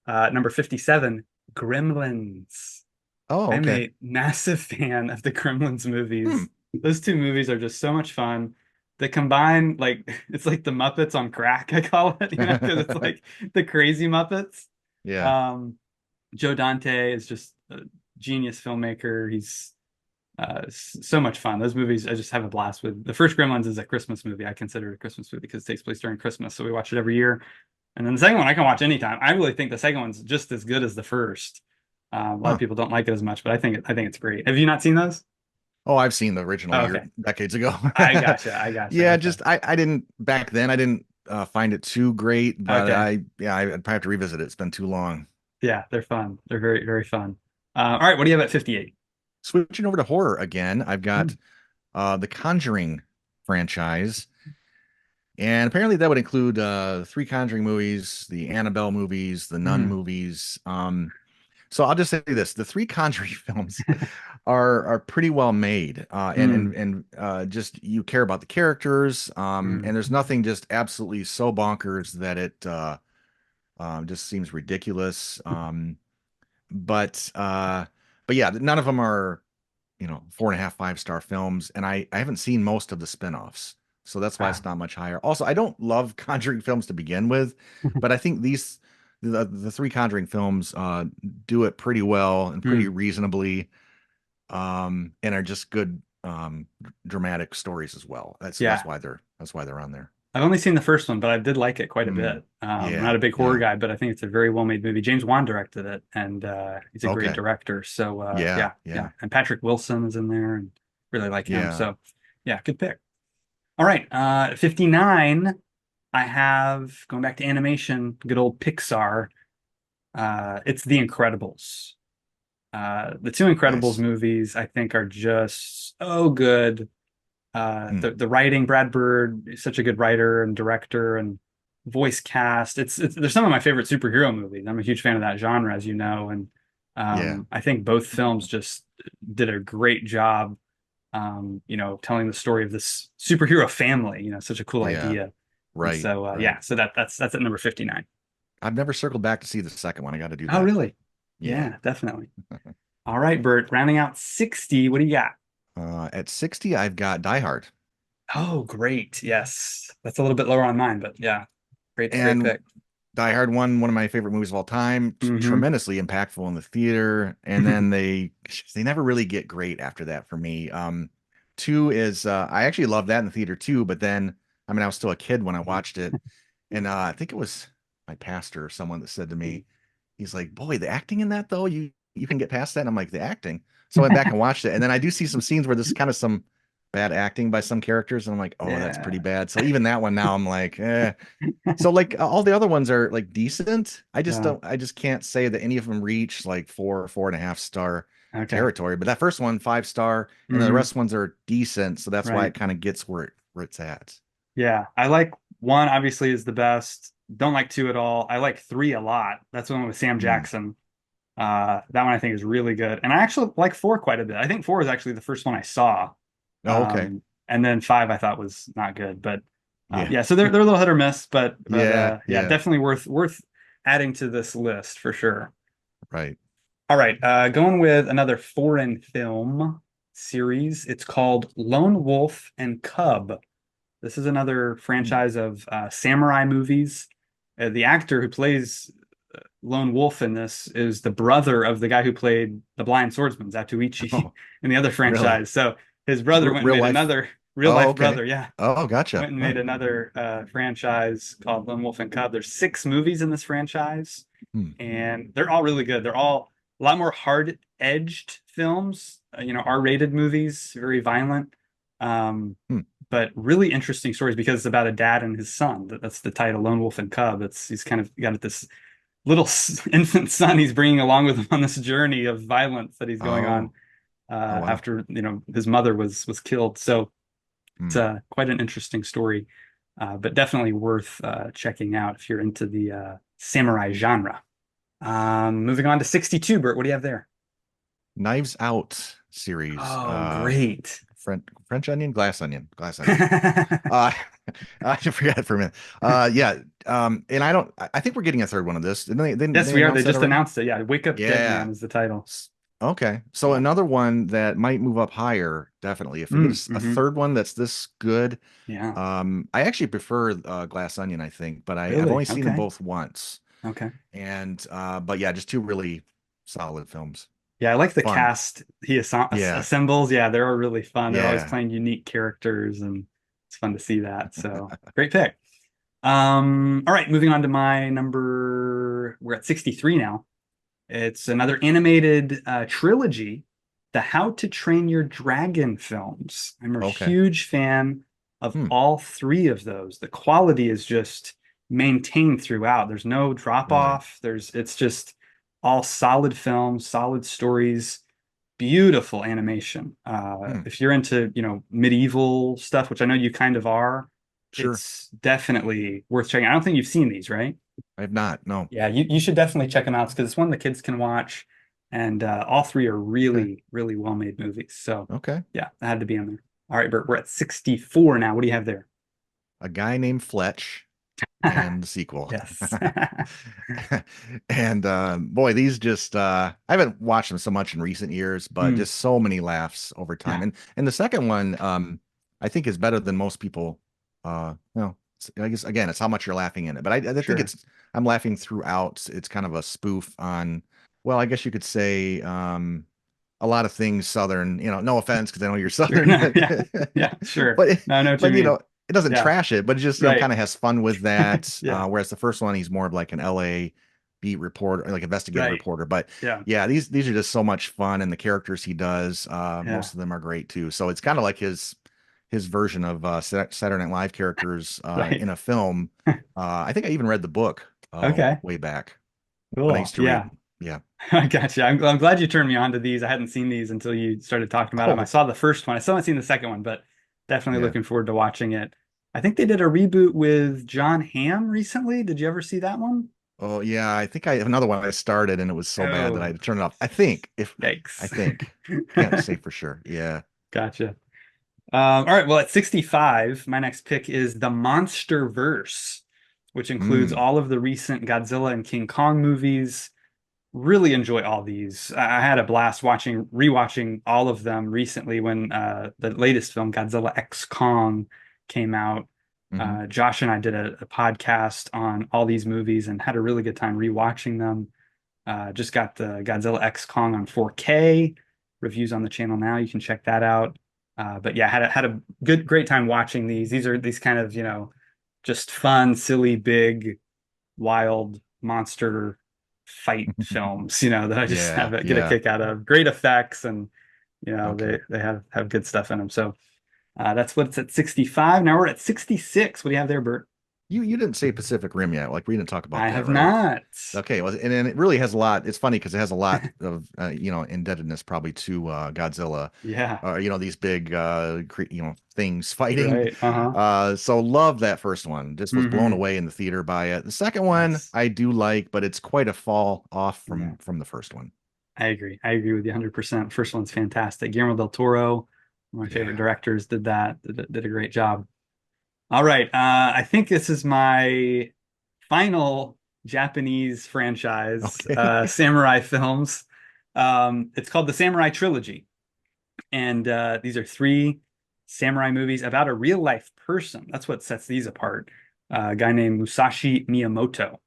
Number 57, Gremlins. Oh, I'm okay. a massive fan of the Gremlins Hmm. movies. Those two movies are just so much fun. They combine like it's like the Muppets on crack, I call it, because it's like the crazy Muppets. Yeah. Um, Joe Dante is just a genius filmmaker. He's so much fun. Those movies I just have a blast with. The first Gremlins is a Christmas movie. I consider it a Christmas movie because it takes place during Christmas, so we watch it every year. And then the second one I can watch anytime. I really think the second one's just as good as the first. A lot of Huh. people don't like it as much, but I think it's great. Have you not seen those? Oh, I've seen the original Oh, okay, decades ago. I gotcha. I gotcha. Yeah, Okay, just I didn't back then. I didn't find it too great, but okay, I'd probably have to revisit it. It's been too long. yeah, they're fun. They're very very fun. All right, what do you have at 58? Switching over to horror again, I've got the Conjuring franchise, and apparently that would include three Conjuring movies, the Annabelle movies, the Nun Mm. movies. So I'll just say this: the three Conjuring films are pretty well made, Mm. and just you care about the characters, Mm. and there's nothing just absolutely so bonkers that it just seems ridiculous. But but yeah, none of them are 4.5, 5-star films, and I haven't seen most of the spin-offs, so that's why Ah. it's not much higher. Also, I don't love Conjuring films to begin with, but I think the three Conjuring films do it pretty well and pretty Mm. reasonably, and are just good dramatic stories as well. Yeah. That's why they're on there. I've only seen the first one, but I did like it quite a Mm, bit. I'm not yeah, a big horror yeah. guy, but I think it's a very well-made movie. James Wan directed it, and he's a great Okay. director. So Yeah, yeah, yeah. yeah, And Patrick Wilson is in there, and really like him. yeah. So yeah, good pick. All right, 59. I have going back to animation, good old Pixar. It's The Incredibles. The two Incredibles Nice. movies, I think, are just so good. Mm, The writing, Brad Bird is such a good writer and director and voice cast. It's they're some of my favorite superhero movies. I'm a huge fan of that genre, as you know, and yeah, I think both films just did a great job. Telling the story of this superhero family. Such a cool yeah. idea. And Right, so right. yeah, so that's at number 59. I've never circled back to see the second one. I got to do Oh, that. really? Yeah. Yeah, definitely. All right, Bert, rounding out 60. What do you got? At 60, I've got Die Hard. Oh, great. Yes. That's a little bit lower on mine, but yeah, great And pick. Die Hard one of my favorite movies of all time, Hmm. tremendously impactful in the theater. And then they never really get great after that for me. Two is I actually loved that in the theater too, but then I mean I was still a kid when I watched it, and I think it was my pastor or someone that said to me, he's like, "Boy, the acting in that though, you can get past that." And I'm like, "The acting." So I went back and watched it, and then I do see some scenes where there's kind of some bad acting by some characters, and I'm like, "Oh, that's pretty Yeah. bad." So even that one now, I'm like, eh. So like all the other ones are like decent. Yeah. I just can't say that any of them reach like 4.5 star Okay. territory. But that first one, 5 star, and then the Hmm. rest ones are decent. So that's why Right. it kind of gets where it's at. Yeah. I like one, obviously, is the best. Don't like two at all. I like three a lot. That's the one with Sam Mm. Jackson. That one I think is really good. And I actually like four quite a bit. I think four is actually the first one I saw. Oh, okay. And then five I thought was not good. But Yeah. yeah, so they're a little hit or miss, but Yeah. yeah, Yeah. definitely worth adding to this list for sure. Right. All right, going with another foreign film series. It's called Lone Wolf and Cub. This is another franchise of samurai movies. The actor who plays Lone Wolf in this is the brother of the guy who played the Blind Swordsman, Zatoichi, Oh, in the other really? franchise. So his brother went and Real made life? another real Oh, life okay. brother, yeah, Oh, gotcha. went and Huh. made another franchise called Lone Wolf and Cub. There's 6 movies in this franchise, Hmm. and they're all really good. They're all a lot more hard-edged films, R-rated movies, very violent, um, Hmm. but really interesting stories because it's about a dad and his son. That's the title, Lone Wolf and Cub. He's kind of got this little infant son he's bringing along with him on this journey of violence that he's going on Oh, oh, wow. after his mother was killed. So it's Hmm. quite an interesting story, but definitely worth checking out if you're into the samurai genre. Moving on to 62, Bert, what do you have there? Knives Out series. Oh, great. French onion, glass onion. Uh, I forgot for a minute. Yeah. And I think we're getting a third one of this. Didn't Yes, they we are. They announce that just already? announced it. Yeah, Wake Up Dead Yeah. Man is the title. Okay. So Yeah. another one that might move up higher, definitely. If we get a Mm-hmm. third one that's this good, Yeah. I actually prefer Glass Onion, I think, but I've Really? only seen them Okay. both once. Okay. And but yeah, just two really solid films. Yeah, I like the Fun. cast he Yeah. assembles. Yeah, they're all really fun. They're always Yeah. playing unique characters, and it's fun to see that. So great pick. All right, moving on to my number. We're at 63 now. It's another animated trilogy, the How to Train Your Dragon films. I'm a Okay. huge fan of Hmm. all 3 of those. The quality is just maintained throughout. There's no drop Really. off. It's just all solid films, solid stories, beautiful animation. Hmm. If you're into, medieval stuff, which I know you kind of are, Sure. it's definitely worth checking. I don't think you've seen these, right? I have not. No. Yeah, you should definitely check them out because it's one the kids can watch, and all 3 are Okay. really, really well-made movies. So Okay. yeah, that had to be in there. All right, Bert, we're at 64 now. What do you have there? A Guy Named Fletch and the sequel. Yes. And boy, these just I haven't watched them so much in recent years, but Mm, just so many laughs over time. yeah, And the second one, I think is better than most people. I guess again, it's how much you're laughing in it. But I think sure. I'm laughing throughout. It's kind of a spoof on, well, I guess you could say a lot of things Southern, no offense because I know you're Sure. Southern, No, but yeah. Yeah, sure. but No, I know what you but mean. it doesn't Yeah, trash it, but it just, right. kind of has fun with that. Yeah, Whereas the first one, he's more of like an LA beat reporter, like investigative right. reporter. But Yeah, yeah, these are just so much fun, and the characters he does, yeah, most of them are great too. So it's kind of like his version of Saturday Night Live characters right. in a film. I think I even read the book Okay, way back when I cool. used to Yeah. read. Yeah. I gotcha. I'm glad you turned me on to these. I hadn't seen these until you started talking about them. I Oh, saw the first one. I still haven't seen the second one, but definitely yeah. looking forward to watching it. I think they did a reboot with John Hamm recently. Did you ever see that one? Oh, yeah. I think I have another one I started and it was so bad that I Oh, had to turn it off. I yikes. think. Can't say for sure. Yeah. Gotcha. All right. Well, at 65, my next pick is The Monster Verse, which includes Mm. all of the recent Godzilla and King Kong movies. Really enjoy all these. I had a blast rewatching all of them recently when the latest film, Godzilla X Kong, came out. Hmm. Josh and I did a podcast on all these movies and had a really good time rewatching them. Just got the Godzilla X Kong on 4K reviews on the channel now. You can check that out. But yeah, had a great time watching these. These are these kind of, just fun, silly, big, wild monster fight films, that I just Yeah. get a Yeah. kick out of. Great effects, and Okay. they have good stuff in them. So that's what's at 65. Now we're at 66. What do you have there, Bert? You didn't say Pacific Rim yet. Like we didn't talk about I that, have right? not. Okay. Well, and then it really has a lot. It's funny because it has a lot of indebtedness probably to Godzilla. Yeah, These big things fighting. right. Uh-huh. So love that first one. Just was blown Hmm. away in the theater by it. The second one Yes. I do like, but it's quite a fall off Yeah, from the first one. I agree. I agree with you 100%. First one's fantastic. Guillermo del Toro, one of my favorite Yeah. directors, did a great job. All right. I think this is my final Japanese franchise, Okay. samurai films. It's called the Samurai Trilogy. And these are 3 samurai movies about a real life person. That's what sets these apart. A guy named Musashi Miyamoto,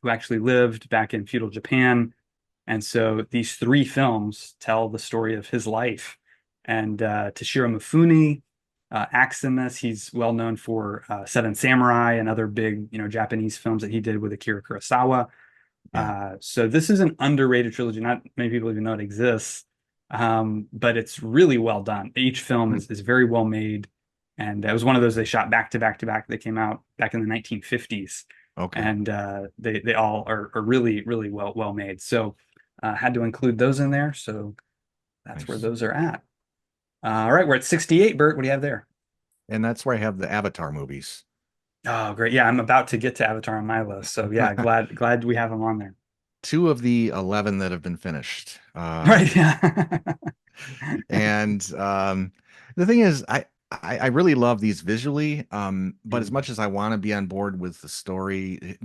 who actually lived back in feudal Japan. And so these three films tell the story of his life. And Toshiro Mifune acts in this. He's well known for Seven Samurai and other big, Japanese films that he did with Akira Kurosawa. Yeah. So this is an underrated trilogy. Not many people even know it exists, but it's really well done. Each film is very well made, and it was one of those they shot back to back to back. They came out back in the 1950s, Okay. and they all are really really well made. So had to include those in there. So that's where Nice. those are at. All right, we're at 68. Bert, what do you have there? And that's where I have the Avatar movies. Oh, great. Yeah, I'm about to get to Avatar on my list. So yeah, glad we have them on there. Two of the 11 that have been finished. Right. Yeah. And the thing is, I really love these visually, but as Mm, much as I want to be on board with the story,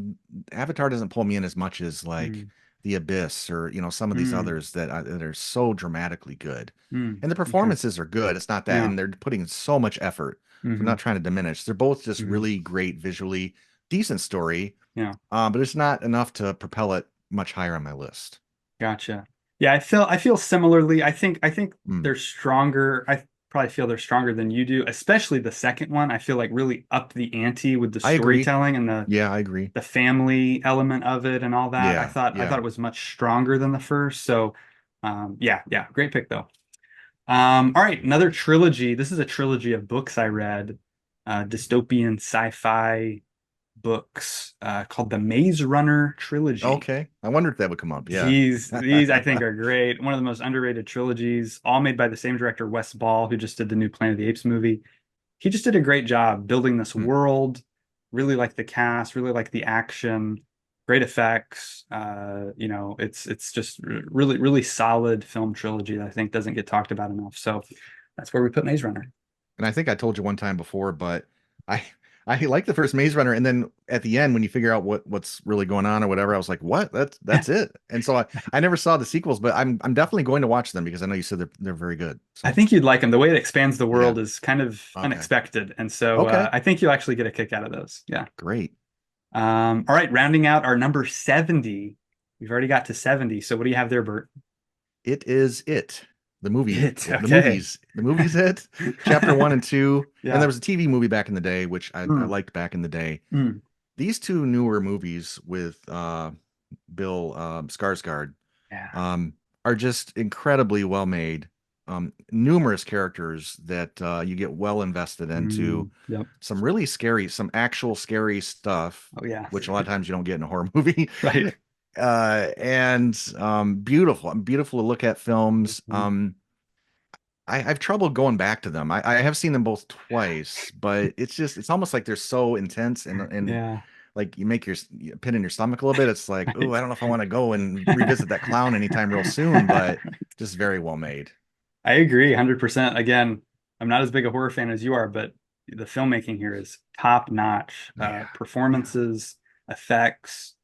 Avatar doesn't pull me in as much as like mm, The Abyss or some of these mm, others that are so dramatically good. mm. And the Okay. performances are good. It's not that, Yeah. and they're putting so much effort. So I'm Hmm. not trying to diminish. They're both just Hmm. really great visually, decent story, Yeah. but it's not enough to propel it much higher on my list. Gotcha. Yeah, I feel similarly. I think Mm, they're stronger. I probably feel they're stronger than you do, especially the second one. I feel like really upped the ante with the I agree. storytelling and the Yeah, I agree. the family element of it and all that. I Yeah, thought I thought yeah. it was much stronger than the first. So yeah, yeah, great pick though. All right, another trilogy. This is a trilogy of books I read, dystopian sci-fi books called the Maze Runner trilogy. Okay. I wondered if that would come up. Yeah. These I think are great. One of the most underrated trilogies, all made by the same director, Wes Ball, who just did the new Planet of the Apes movie. He just did a great job building this Hmm. world. Really like the cast, really like the action, great effects. It's just really, really solid film trilogy that I think doesn't get talked about enough. So that's where we put Maze Runner. And I think I told you one time before, but I I like the first Maze Runner, and then at the end when you figure out what's really going on or whatever, I was like, what? That's it. And so I never saw the sequels, but I'm definitely going to watch them because I know you said they're very good. I So think you'd like them. The way it expands the yeah. world is kind of Okay. unexpected. And so Okay. I think you'll actually get a kick out of those. Yeah. Great. All right, rounding out our number 70. We've already got to 70. So what do you have there, Bert? It is it. The movie, It. Okay. the movies it. Chapter one and two. And there Yeah. was a TV movie back in the day, which I Mm, liked back in the day. mm. These two newer movies with Bill Skarsgård Yeah. um, are just incredibly well made. Numerous characters that you get well invested into. Yep. Some really scary, some actual scary stuff, Oh yeah. which a lot of times you don't get in a horror movie. Right. And beautiful to look at films. Mhm. I have trouble going back to them. I have seen them both twice, but it's almost like they're so intense and Yeah. like you make your pin in your stomach a little bit. It's like, oh, Right. I don't know if I want to go and revisit that clown anytime real soon, but just very well made. I agree 100%. Again, I'm not as big a horror fan as you are, but the filmmaking here is top notch. Yeah, yeah, Performances, effects,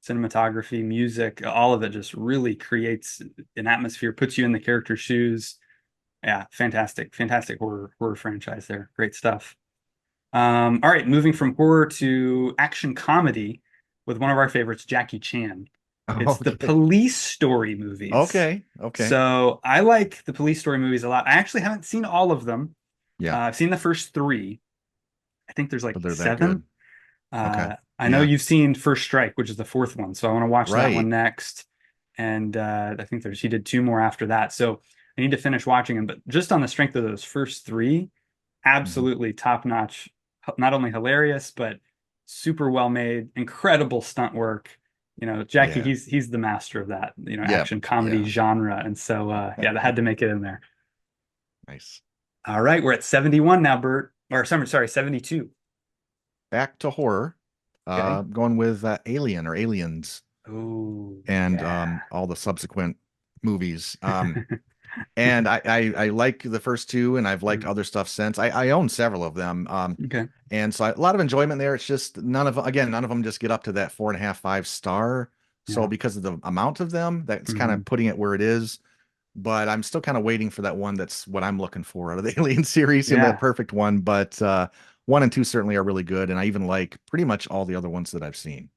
cinematography, music, all of it just really creates an atmosphere, puts you in the character's shoes. Yeah, fantastic, fantastic horror franchise there. Great stuff. All right, moving from horror to action comedy with one of our favorites, Jackie Chan. It's the Okay. Police Story movies. Okay. Okay. So I like the Police Story movies a lot. I actually haven't seen all of them. Yeah, I've seen the first three. I think there's like but they're that seven. good. Okay. I know Yeah. you've seen First Strike, which is the fourth one, so I want to watch that one Right. next. And I think he did two more after that, so I need to finish watching them. But just on the strength of those first three, Mhm. absolutely top notch. Not only hilarious, but super well made, incredible stunt work. Jackie, Yeah. he's the master of that, Yeah. action comedy Yeah. genre. And so yeah, that had to make it in there. Nice. All right, we're at 71 now, Bert. Or sorry, 72. Back to horror. Okay. Going with Alien or Aliens Oh, and yeah. all the subsequent movies. And I like the first two, and I've liked other stuff since. I own several of them. Okay. And so a lot of enjoyment there. It's just none of them just get up to that 4.5, 5 star. So Yeah. because of the amount of them, that's kind Hmm. of putting it where it is. but I'm still kind of waiting for that one that's what I'm looking for out of the Alien series, and that Yeah. perfect one. But one and two certainly are really good, and I even like pretty much all the other ones that I've seen.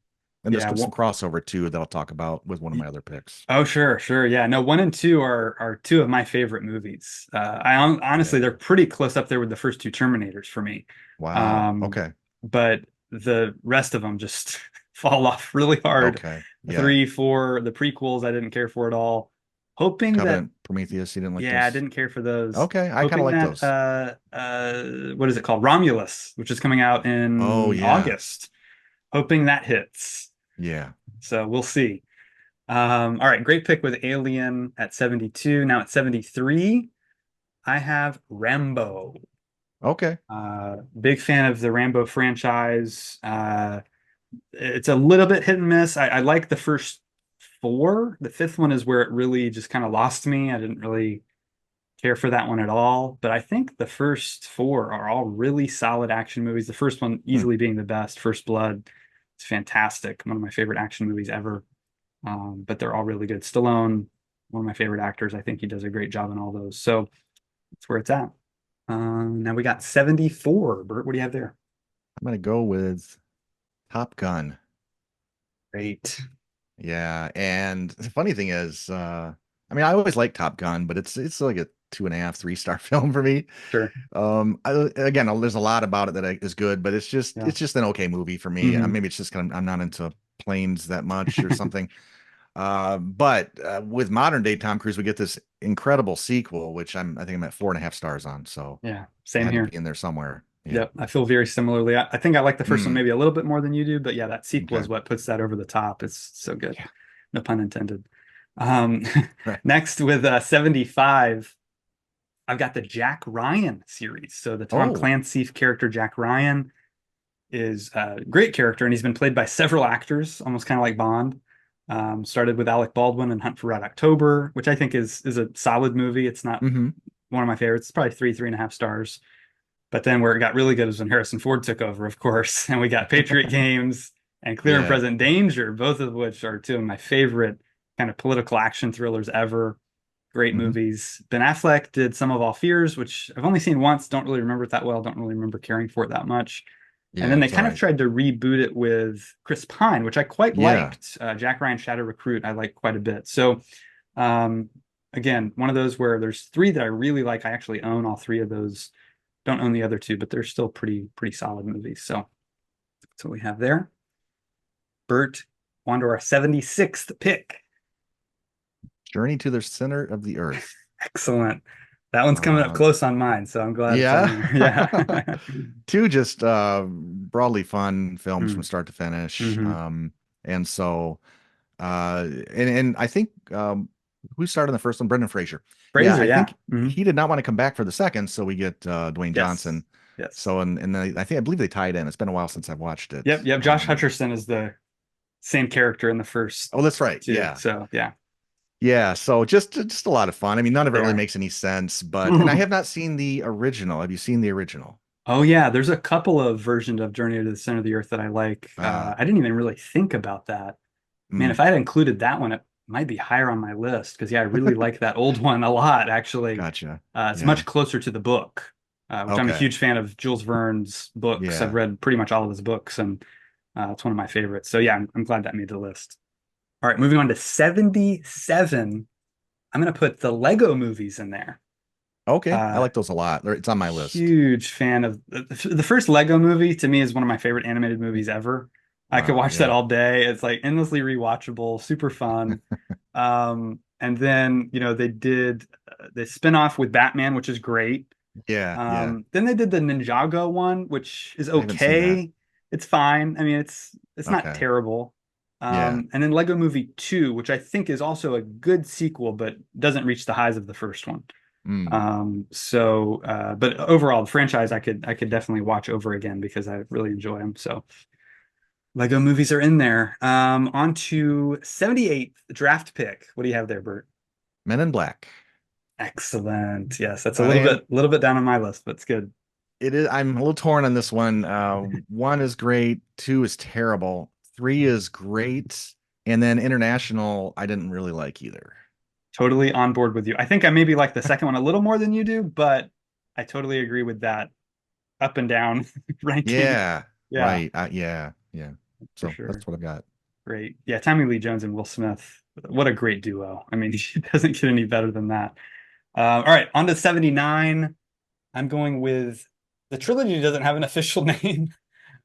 And there's Yeah. some crossover too that I'll talk about with one of my other picks. Oh, sure, sure. Yeah. No, one and two are two of my favorite movies. Honestly, Yeah. they're pretty close up there with the first two Terminators for me. Wow. Um, Okay. but the rest of them just fall off really hard. Okay. Yeah. Three, four, the prequels, I didn't care for at all. Hoping that, Covenant, Prometheus, you didn't like yeah, I those? didn't care for those. Okay, I kind of Hoping like that, those. what is it called? Romulus, which is coming out Oh in yeah. August. Hoping that hits. Yeah. So we'll see. All right, great pick with Alien at 72. Now at 73, I have Rambo. Okay. Big fan of the Rambo franchise. It's a little bit hit and miss. I like the first four. The fifth one is where it really just kind of lost me. I didn't really care for that one at all. But I think the first four are all really solid action movies. The first one Hmm. easily being the best, First Blood. It's fantastic. One of my favorite action movies ever. But they're all really good. Stallone, one of my favorite actors. I think he does a great job in all those. So that's where it's at. Now we got 74. Bert, what do you have there? I'm gonna go with Top Gun. Great. Yeah, and the funny thing is, I mean, I always like Top Gun, but it's like a 2.5, 3-star film for me. Sure. Again, there's a lot about it that is good, but Yeah. it's just an okay movie for me. Hmm. Maybe it's just I'm not into planes that much or something. But with modern day Tom Cruise, we get this incredible sequel, which I think I'm at 4.5 stars on. So Yeah. it Same had to be here. in there somewhere. Yeah. Yep. I feel very similarly. I think I like the first one Mm, maybe a little bit more than you do, but yeah, that sequel okay. is what puts that over the top. It's so good. Yeah. No pun intended. Um, Right. next with 75, I've got the Jack Ryan series. So the Tom Oh. Clancy character Jack Ryan is a great character, and he's been played by several actors, almost kind of like Bond. Started with Alec Baldwin in Hunt for Red October, which I think is a solid movie. It's not Hmm. one of my favorites. It's probably 3.5 stars. But then where it got really good was when Harrison Ford took over, of course, and we got Patriot Games and Clear and Yeah. Present Danger, both of which are two of my favorite kind of political action thrillers ever. Great Hmm. movies. Ben Affleck did Some of All Fears, which I've only seen once. Don't really remember it that well. Don't really remember caring for it that much. And then Yeah, they it's all kind of right. tried to reboot it with Chris Pine, which I quite Yeah. liked. Jack Ryan Shadow Recruit, I like quite a bit. So, um, again, one of those where there's three that I really like. I actually own all three of those. Don't own the other two, but they're still pretty solid movies. So that's what we have there. Bert, on to our 76th pick. Journey to the Center of the Earth. Excellent. That one's coming up Uh, close on mine, so I'm glad it's on yeah. there. Yeah. Two just broadly fun films from Mm, start to finish. hmm. And so and I think who started in the first one? Brendan Fraser. Yeah, Fraser, I yeah. think Hmm. he did not want to come back for the second, so we get Dwayne Yes. Johnson. Yes. So and I believe they tied in. It's been a while since I've watched Yep, it. yep. Josh Hutcherson is the same character in the first Oh, that's right. two. Yeah. So yeah, Yeah, so just a lot of fun. I mean, none of it they really are. makes any sense, but and I have not seen the original. Have you seen the original? Oh yeah, there's a couple of versions of Journey to the Center of the Earth that I like. Uh, I didn't even really think about that. Man, mm, if I had included that one, it might be higher on my list because yeah, I really like that old one a lot, actually. gotcha. It's Yeah. much closer to the book, which I'm a Okay. huge fan of Jules Verne's books. I've Yeah. read pretty much all of his books, and it's one of my favorites. So yeah, I'm glad that made the list. All right, moving on to 77. I'm gonna put the Lego movies in there. Okay. I Uh, like those a lot. It's on my list. Huge fan of the first Lego movie to me is one of my favorite animated movies ever. I could Wow. watch that Yeah. all day. It's like endlessly rewatchable, super fun. And then, they did the spin-off with Batman, which is great. Yeah. Yeah. Then they did the Ninjago one, which is I haven't seen that. okay. It's fine. I mean, it's not Okay. terrible. Yeah. And then Lego Movie 2, which I think is also a good sequel, but doesn't reach the highs of the first one. Mm. But overall, the franchise I could definitely watch over again because I really enjoy them. So Lego movies are in there. On to 78th draft pick. What do you have there, Bert? Men in Black. Excellent. Yes, that's a little And bit down on my list, but it's good. it is. I'm a little torn on this one. One is great. Two is terrible. Three is great. And then International, I didn't really like either. totally on board with you. I think I maybe like the second one a little more than you do, but I totally agree with that up and down ranking. Yeah, Yeah, right. Yeah. for So sure. that's what I've got. Great. Yeah, Tommy Lee Jones and Will Smith. What a great duo. I mean, it doesn't get any better than that. All right, on to 79. I'm going with the trilogy doesn't have an official name.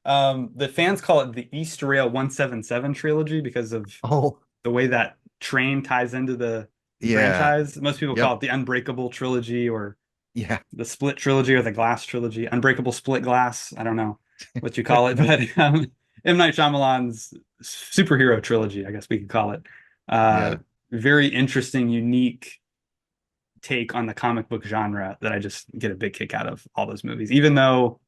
The fans call it the East Rail 177 trilogy because of Oh, the way that train ties into the yeah. franchise. Most people call Yep. it the Unbreakable trilogy or Yeah. the Split trilogy or the Glass trilogy. Unbreakable Split Glass. I don't know what you call it, but M. Night Shyamalan's superhero trilogy, I guess we could call it. Uh, Yeah. very interesting, unique take on the comic book genre that I just get a big kick out of all those movies, even though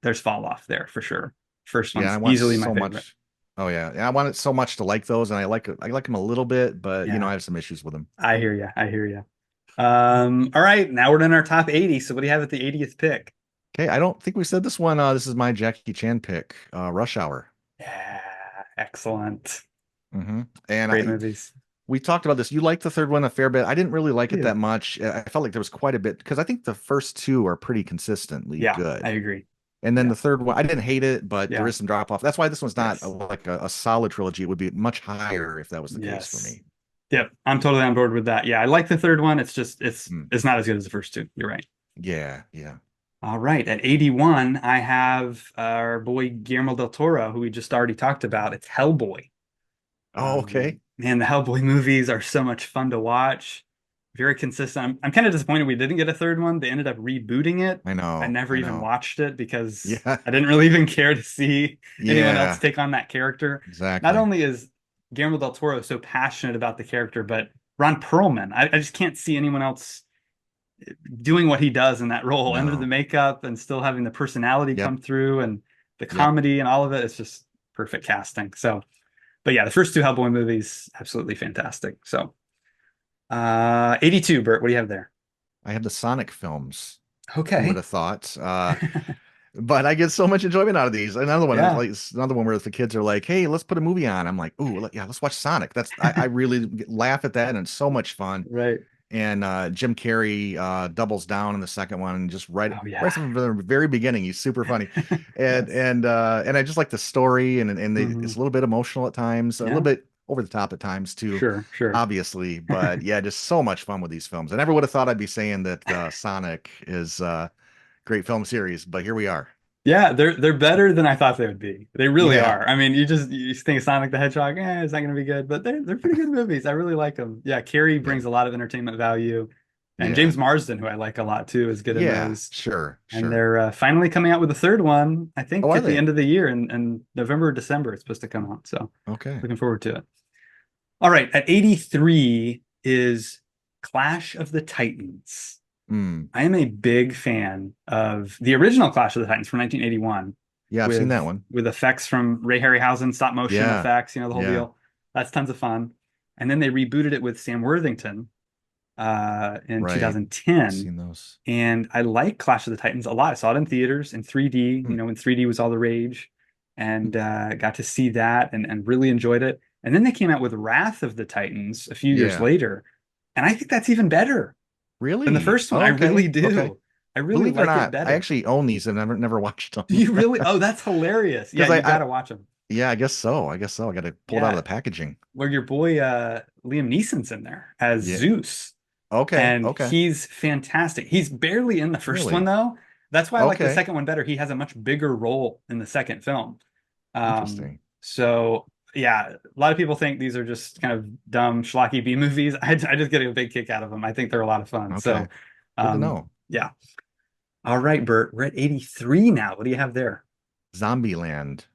there's fall off there for sure. First Yeah. I one's want easily my so favorite. much. Oh yeah. Yeah. I want it so much to like those, and I like them a little bit, but Yeah, I have some issues with them. I hear you. I hear you. All right, now we're in our top 80. So what do you have at the 80th pick? Okay. I don't think we said this one. This is my Jackie Chan pick, Rush Hour. Yeah, excellent. And Great movies. we talked about this. You liked the third one a fair bit. I didn't really like it Ew. that much. I felt like there was quite a bit because I think the first two are pretty consistently Yeah, I good. agree. And then Yeah, the third one, I didn't hate it, but there yeah, is some drop off. That's why this one's not yes, a solid trilogy. It would be much higher if that was the case for yes. me. Yep, I'm totally on board with that. Yeah, I like the third one. It's just Mm. it's not as good as the first two. You're right. Yeah. All right, at 81, I have our boy Guillermo del Toro, who we just already talked about. It's Hellboy. Oh, okay. Man, the Hellboy movies are so much fun to watch. Very consistent. I'm kind of disappointed we didn't get a third one. They ended up rebooting it. I I know. never I even know. watched it because Yeah. I didn't really even care to see anyone else Yeah. take on that character. Not Exactly. only is Guillermo del Toro so passionate about the character, but Ron Perlman, I just can't see anyone else doing what he does in that role under the No. makeup and still having the personality Yep. come through and the Yep. comedy and all of it. It's just perfect casting. So, but yeah, the first two Hellboy movies, absolutely fantastic. So, 82, Bert, what do you have there? I have the Sonic films. Who would Okay. have thought? But I get so much enjoyment out of these. Another one, Yeah, like it's another one where the kids are like, "Hey, let's put a movie on." I'm like, "Ooh, yeah, let's watch Sonic." I really laugh at that, and it's so much fun. right. And Jim Carrey doubles down in the second one, and just Oh right yeah. from the very beginning, he's super funny. And Yes. and I just like the story, it's Hmm. a little bit emotional at times, a little Yeah, bit over the top at times too, sure. obviously. But yeah, just so much fun with these films. I never would have thought I'd be saying that Sonic is great film series, but here we are. Yeah, they're better than I thought they would be. They really Yeah, are. I mean, you think Sonic the Hedgehog, it's not going to be good, but they're pretty good movies. I really like them. Yeah, Carrie yeah, brings a lot of entertainment value, and yeah, James Marsden, who I like a lot too, is good in yeah. those. And Sure. they're finally coming out with a third one. I Oh, think are at the they? end of the year in November or December, it's supposed to come out. So Okay. looking forward to it. All right, at 83 is Clash of the Titans. Hmm. I am a big fan of the original Clash of the Titans from 1981 Yeah, I've seen that one. with effects from Ray Harryhausen, stop motion Yeah, effects, the whole yeah. deal. That's tons of fun. And then they rebooted it with Sam Worthington in Right. 2010. Seen those. And I like Clash of the Titans a lot. I saw it in theaters in 3D, Hmm. when 3D was all the rage, and got to see that and really enjoyed it. And then they came out with Wrath of the Titans a few years Yeah. later. And I think that's even better than the Really? first one. I Oh, really okay. do. I really Believe it or like it not, I better. actually own these and I've never watched Do them. you really? Oh, that's hilarious. Yeah, Because you got to watch them. yeah, I guess so. I guess so. I got to pull it out of Yeah, the packaging. where your boy Liam Neeson's in there as Yeah. Zeus, Okay. and Okay. he's fantastic. He's barely in the first one Really? though. That's why I like the Okay. second one better. He has a much bigger role in the second film. Interesting. So yeah, a lot of people think these are just kind of dumb schlocky B movies. I just get a big kick out of them. I think they're a lot of fun. Okay. So Good to know. yeah. All right, Bert, we're at 83 now. What do you have there? Zombieland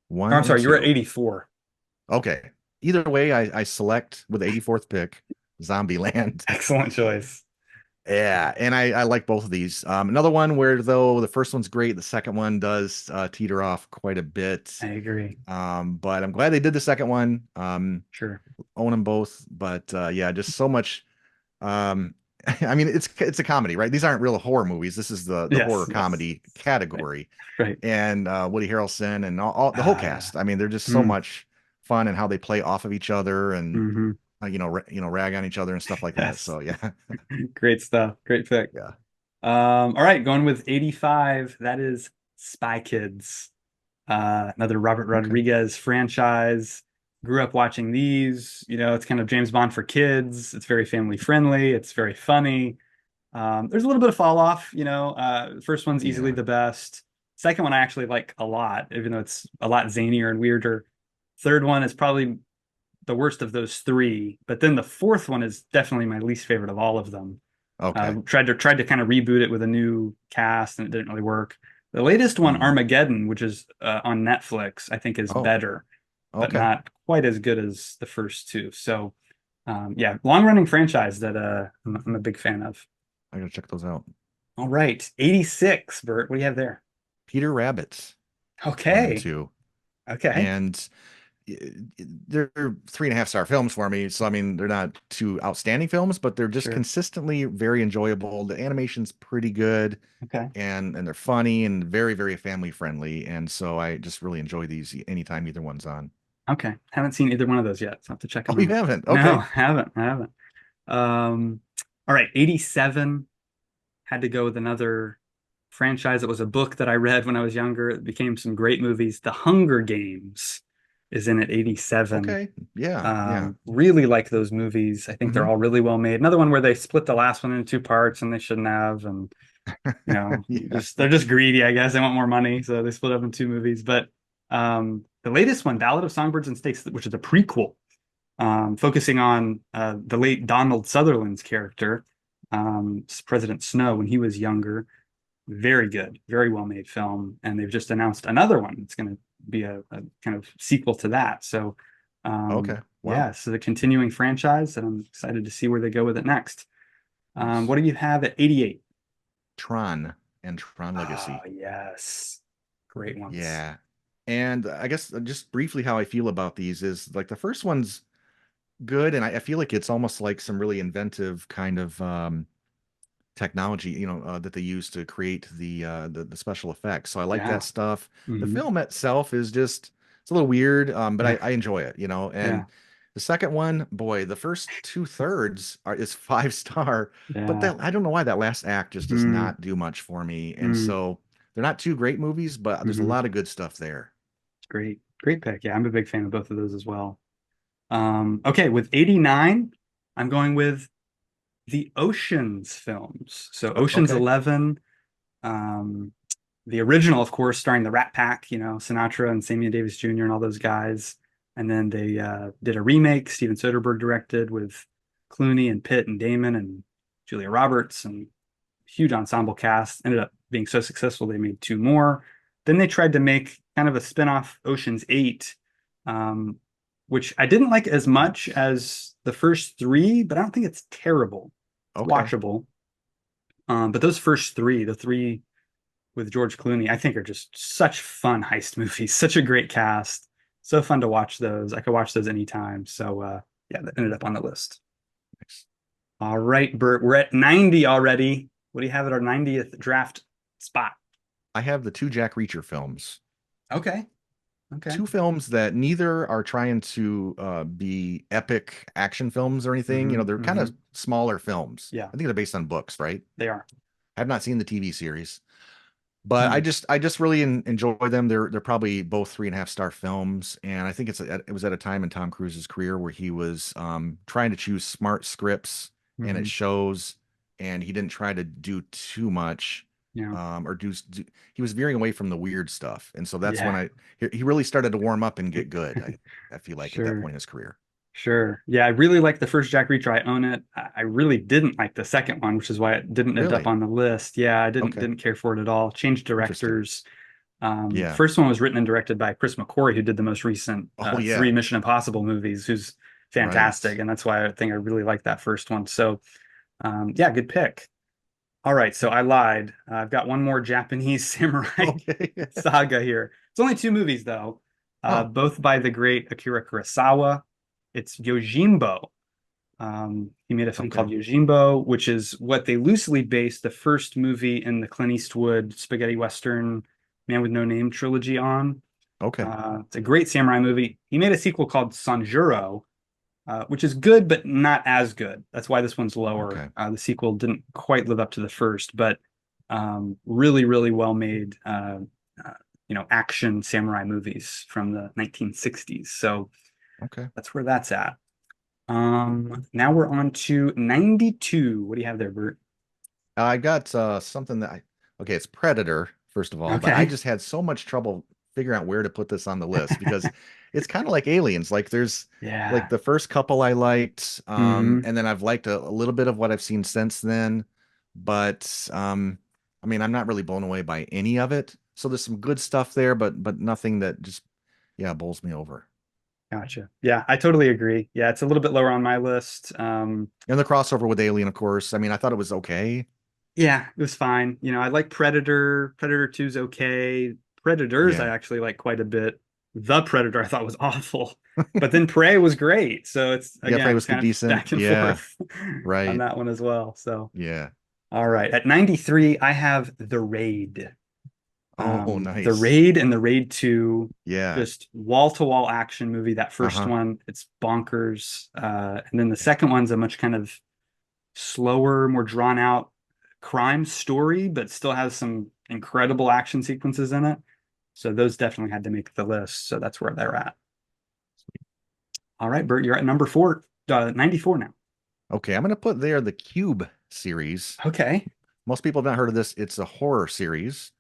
Or, 1 I'm and sorry, you're at 2. 84. Okay. Either way, I select with the 84th pick, Zombieland. Excellent choice. Yeah, and I like both of these. Another one where though the first one's great, the second one does teeter off quite a bit. I agree. But I'm glad they did the second one. Sure. Own them both, but yeah, just so much. Um, I mean, it's a comedy, right? These aren't real horror movies. This is the horror Yes. comedy Right. category, Right. and Woody Harrelson and all the whole Uh, cast. I mean, they're just so mm, much fun and how they play off of each other, and hmm rag on each other and stuff like that. Yes. So yeah, Great stuff. Great pick. yeah. All right, going with 85. That is Spy Kids. Another Robert Okay. Rodriguez franchise. Grew up watching these. It's kind of James Bond for kids. It's very family friendly. It's very funny. There's a little bit of fall off. First one's easily Yeah. the best. Second one I actually like a lot, even though it's a lot zanier and weirder. Third one is probably the worst of those three, but then the fourth one is definitely my least favorite of all of them. Okay. Tried to kind of reboot it with a new cast, and it didn't really work. The latest one, Hmm. Armageddon, which is on Netflix, I think is Oh, better, but okay. not quite as good as the first two. So, yeah, long running franchise that I'm a big fan of. I gotta check those out. All right, 86, Bert. What do you have there? Peter Rabbits, one and Okay, two, okay, and they're 3.5 star films for me. So I mean, they're not two outstanding films, but they're just sure, consistently very enjoyable. The animation's pretty good, okay, and they're funny and very, very family friendly. And so I just really enjoy these anytime either one's on. okay. Haven't seen either one of those yet, so I have to check Oh, them you out. haven't? No, Okay. haven't. All right, 87. Had to go with another franchise. It was a book that I read when I was younger. It became some great movies. The Hunger Games is in at 87. Okay. Yeah. Yeah. Really like those movies. I think they're Hmm. all really well made. Another one where they split the last one into two parts and they shouldn't have. And Yeah. just they're just greedy, I guess. They want more money, so they split up in two movies. But the latest one, Ballad of Songbirds and Snakes, which is a prequel, focusing on the late Donald Sutherland's character, President Snow, when he was younger. Very good, very well made film. And they've just announced another one. It's going to be a kind of sequel to that. So, Okay. Wow. yeah, so the continuing franchise, and I'm excited to see where they go with it next. Nice. What do you have at 88? Tron and Tron Ah, Legacy. yes. Great ones. Yeah. And I guess just briefly how I feel about these is like the first one's good, and I feel like it's almost like some really inventive kind of technology, that they use to create the special effects. So I like Yeah. that stuff. The Hmm. film itself is just it's a little weird, but Yeah. I enjoy it, Yeah. and the second one, boy, the first 2/3 is 5 star, but Yeah. that I don't know why that last act just does Mm, not do much for me. And mm, so they're not two great movies, but there's a hmm. lot of good stuff there. Great. Great pick. Yeah, I'm a big fan of both of those as well. Okay, with 89, I'm going with the Oceans films. So Oceans Okay. 11, um, the original, of course, starring the Rat Pack, Sinatra and Samuel Davis Jr. and all those guys. And then they did a remake, Steven Soderbergh directed with Clooney and Pitt and Damon and Julia Roberts and huge ensemble cast. Ended up being so successful they made two more. Then they tried to make kind of a spin-off Ocean's 8, um, which I didn't like as much as the first three, but I don't think it's terrible. It's Okay. watchable. But those first three, the three with George Clooney, I think are just such fun heist movies. Such a great cast. So fun to watch those. I could watch those anytime. So yeah, that ended up on the list. All right, Bert, we're at 90 already. What do you have at our 90th draft spot? I have the two Jack Reacher films. Okay. Okay. Two films that neither are trying to be epic action films or anything. Hmm. They're kind Hmm. of smaller films. Yeah, I think they're based on books, right? they are. I've not seen the TV series, but I Hmm. just I just really enjoy them. They're probably both 3.5 star films, and I think it was at a time in Tom Cruise's career where he was trying to choose smart scripts, and it Hmm. shows, and he didn't try to do too much. Yeah. Or he was veering away from the weird stuff, and so that's when Yeah. he really started to warm up and get good. I feel like at that Sure. point in his career. Sure. Yeah, I really like the first Jack Reacher. I own it. I really didn't like the second one, which is why it didn't end up Really? on the list. Yeah, I didn't Okay. didn't care for it at all. Changed Interesting. directors. Yeah. First one was written and directed by Chris McQuarrie, who did the most recent Oh three yeah. Mission Impossible movies, who's Right. fantastic, and that's why I think I really like that first one. So, yeah, good pick. All right, so I lied. I've got one more Japanese samurai Okay. saga here. It's only two movies though, Oh, both by the great Akira Kurosawa. It's Yojimbo. He made a film okay. called Yojimbo, which is what they loosely based the first movie in the Clint Eastwood spaghetti western Man with No Name trilogy on. Okay. It's a great samurai movie. He made a sequel called Sanjuro, which is good, but not as good. That's why this one's lower. Okay. The sequel didn't quite live up to the first, but really, really well made, uh, action samurai movies from the 1960s. So Okay. that's where that's at. Now we're on to 92. What do you have there, Bert? I got something okay, it's Predator, first of all, but I Okay. just had so much trouble figuring out where to put this on the list because it's kind of like Aliens. Like there's like Yeah. the first couple I liked, Hmm. and then I've liked a little bit of what I've seen since then, but I mean, I'm not really blown away by any of it. So there's some good stuff there, but nothing that just yeah, bowls me over. Gotcha. Yeah, I totally agree. Yeah, it's a little bit lower on my list. And the crossover with Alien, of course. I mean, I thought it was okay. Yeah, it was fine. I like Predator. Predator 2 is okay. Predators I Yeah. actually like quite a bit. The Predator I thought was awful. But then Prey was great. So it's Yeah, Prey again, was it's kind of decent. back and Yeah, forth on right. that one as well. So Yeah. all right. At 93, I have The Raid. Oh, The nice. Raid and The Raid 2, Yeah. just wall-to-wall action movie. That first Uh-huh. one, it's bonkers. And then the second one's a much kind of slower, more drawn out crime story, but still has some incredible action sequences in it. So those definitely had to make the list. So that's where they're at. All right, Bert, you're at number four, 94 now. Okay, I'm gonna put there the Cube series. Okay. Most people have not heard of this. It's a horror series.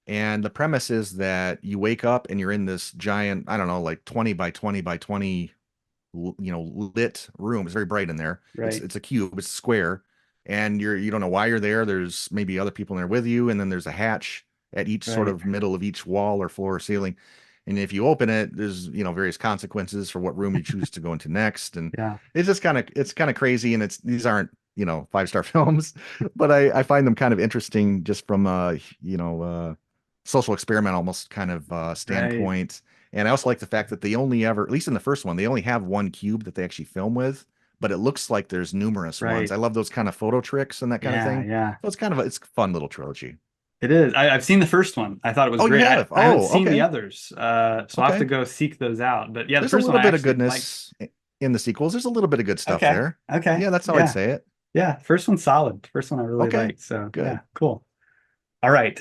And the premise is that you wake up and you're in this giant, I don't know, like 20 by 20 by 20, lit room. It's very bright in there. It's Right. it's a cube, it's a square, and you don't know why you're there. There's maybe other people in there with you, and then there's a hatch at each sort Right. of middle of each wall or floor or ceiling. And if you open it, there's, various consequences for what room you choose to go into next. And Yeah. it's kind of crazy. And these aren't, five-star films, but I find them kind of interesting just from social experiment almost kind of Right. standpoint. And I also like the fact that they only ever, at least in the first one, they only have one cube that they actually film with, but it looks like there's numerous ones. Right. I love those kind of photo tricks and that kind of Yeah. thing. Yeah. So it's a fun little trilogy. It is. I've seen the first one. I thought it was Oh, you great. have? I haven't Oh, seen the okay. others. So I'll have to Okay. go seek those out. But yeah, the There's a first one little I bit of actually liked. goodness in the sequels. There's a little bit of good stuff Okay. there. Okay. Yeah, that's how I'd Yeah. say it. Yeah. First one's solid. First one I really Okay. liked. So yeah, Good. cool. All right.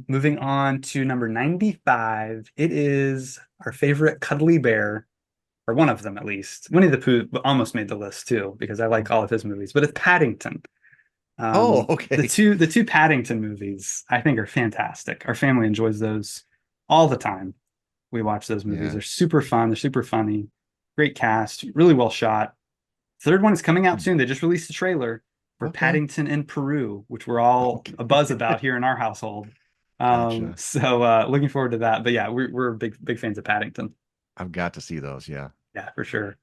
Moving on to number 95. It is our favorite cuddly bear, or one of them at least. Winnie the Pooh almost made the list too, because I like all of his movies, but it's Paddington. Oh, The okay. two Paddington movies I think are fantastic. Our family enjoys those all the time. We watch those movies. Yeah. They're super fun. They're super funny. Great cast, really well shot. Third one is coming out soon. They just released the trailer for Okay. Paddington in Peru, which we're all a Okay. buzz about here in our household. Gotcha. So looking forward to that. But yeah, we're big fans of Paddington. I've got to see those. Yeah. Yeah, for sure.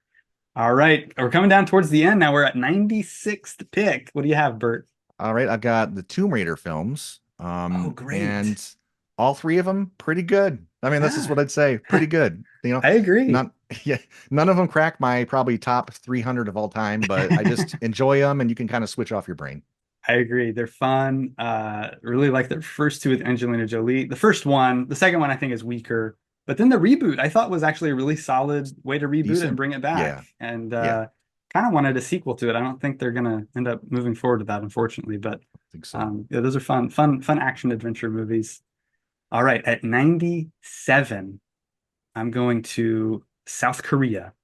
All right, we're coming down towards the end now. We're at 96th pick. What do you have, Bert? All right, I've got the Tomb Raider films, Oh, great. and all three of them pretty good. I mean, this is Yeah, what I'd say, pretty good. I agree. None, yeah, none of them crack my probably top 300 of all time, but I just enjoy them, and you can kind of switch off your brain. I agree. They're fun. Really like the first two with Angelina Jolie. The first one, the second one I think is weaker, but then the reboot I thought was actually a really solid way to reboot it and Decent. bring it back. Yeah, And yeah, kind of wanted a sequel to it. I don't think they're gonna end up moving forward to that, unfortunately. But I think so. yeah, those are fun action adventure movies. All right, at 97, I'm going to South Korea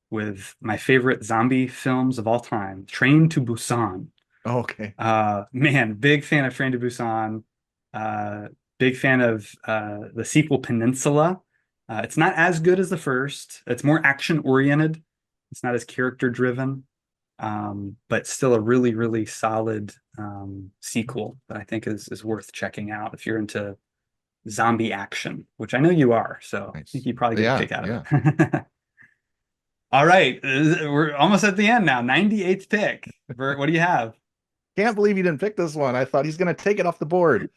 with my favorite zombie films of all time, Train to Busan. Okay. Man, big fan of Train to Busan. Uh, Big fan of the sequel Peninsula. It's not as good as the first. It's more action oriented. It's not as character driven, but still a really solid sequel that I think is worth checking out if you're into zombie action, which I know you are. So I think Nice. you probably get a Yeah, kick out of yeah. it. All right, we're almost at the end now. 98th pick. Bert, what do you have? Can't believe you didn't pick this one. I thought he's gonna take it off the board.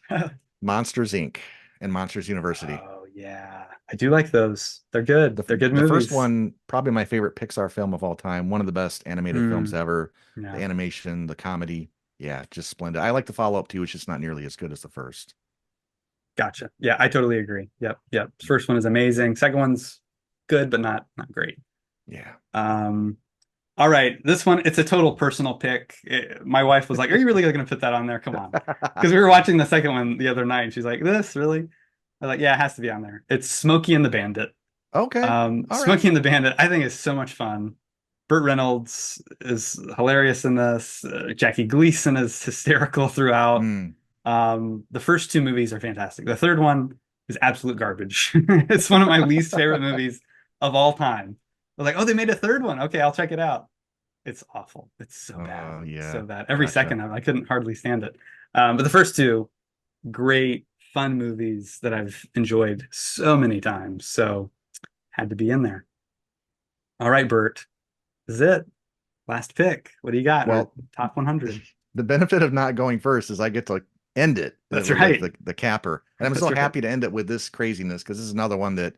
Monsters Inc. and Monsters University. Oh yeah, I do like those. They're good. The They're good the first movies. one, probably my favorite Pixar film of all time. One of the best animated films Mm, ever. The yeah, animation, the comedy, yeah, just splendid. I like the follow up too. It's just not nearly as good as the first. gotcha. Yeah, I totally agree. Yep. First one is amazing. Second one's good, but not great. Yeah. All right, this one, it's a total personal pick. My wife was like, "Are you really going to put that on there? Come on." Because we were watching the second one the other night, and she's like, "This really?" I'm like, "Yeah, it has to be on there." It's Smokey and the Bandit. Okay. All right. Smokey and the Bandit, I think is so much fun. Burt Reynolds is hilarious in this. Jackie Gleason is hysterical throughout. Mm. The first two movies are fantastic. The third one is absolute garbage. It's one of my least favorite movies of all time. I was like, oh, they made a third one. Okay, I'll check it out. It's awful. It's so bad. Oh, It's yeah. so bad. Every Gotcha. second of it, I couldn't hardly stand it. But the first two, great, fun movies that I've enjoyed so many times. So had to be in there. All right, Bert, this is it. Last pick. What do you got? Our Well, top 100. the benefit of not going first is I get to end it That's with like right. the capper. And I'm That's so right. happy to end it with this craziness because this is another one that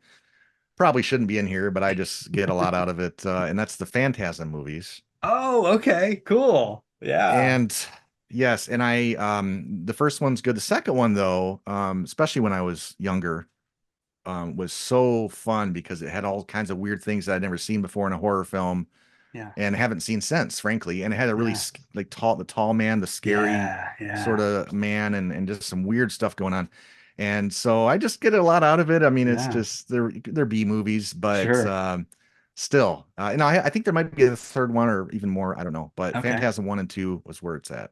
probably shouldn't be in here, but I just get a lot out of it. And that's the Phantasm movies. Oh, okay. Cool. Yeah. And yes, and I the first one's good. The second one though, especially when I was younger, was so fun because it had all kinds of weird things that I'd never seen before in a horror film Yeah. and haven't seen since, frankly. And it had a really Yeah. like the tall man, the scary Yeah. sort Yeah. of man, and just some weird stuff going on. And so I just get a lot out of it. I mean, it's Yeah. just they're B movies, but Sure. still, and I think there might be a third one or even more. I don't know, but Okay. Phantasm 1 and 2 was where it's at.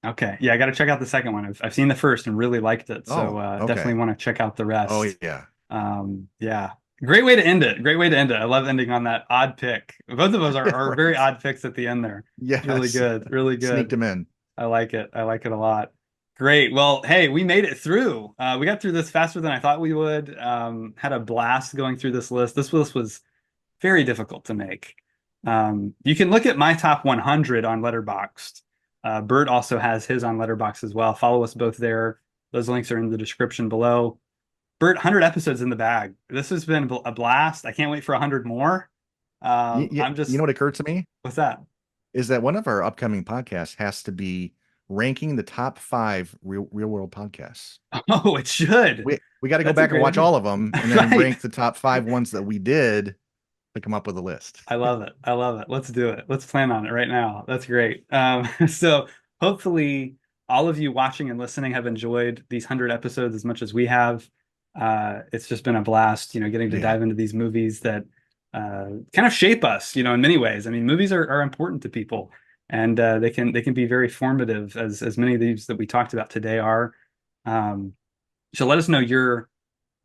Okay. Yeah, I got to check out the second one. I've seen the first and really liked it. So Oh, definitely okay. want to check out the Oh rest. yeah. Yeah. Great way to end it. Great way to end it. I love ending on that odd pick. Both of us are very Right. odd picks at the end there. Really Yes. good. Really Sneaked good. him in. I like it. I like it a lot. Great. Well, hey, we made it through. We got through this faster than I thought we would. Had a blast going through this list. This list was very difficult to make. You can look at my top 100 on Letterboxd. Bert also has his on Letterboxd as well. Follow us both there. Those links are in the description below. Bert, 100 episodes in the bag. This has been a blast. I can't wait for 100 more. I'm You just, know what occurred to me what's that? is that one of our upcoming podcasts has to be ranking the top 5 real world podcasts. Oh, it should. We got to go That's a back and great watch idea. all of them and then Right. rank the top 5 ones that we did to come up with a list. I love it. I love it. Let's do it. Let's plan on it right now. That's great. So hopefully all of you watching and listening have enjoyed these 100 episodes as much as we have. It's just been a blast, getting to Yeah. dive into these movies that kind of shape us, in many ways. I mean, movies are important to people, and they can be very formative, as many of these that we talked about today are. Um, so let us know you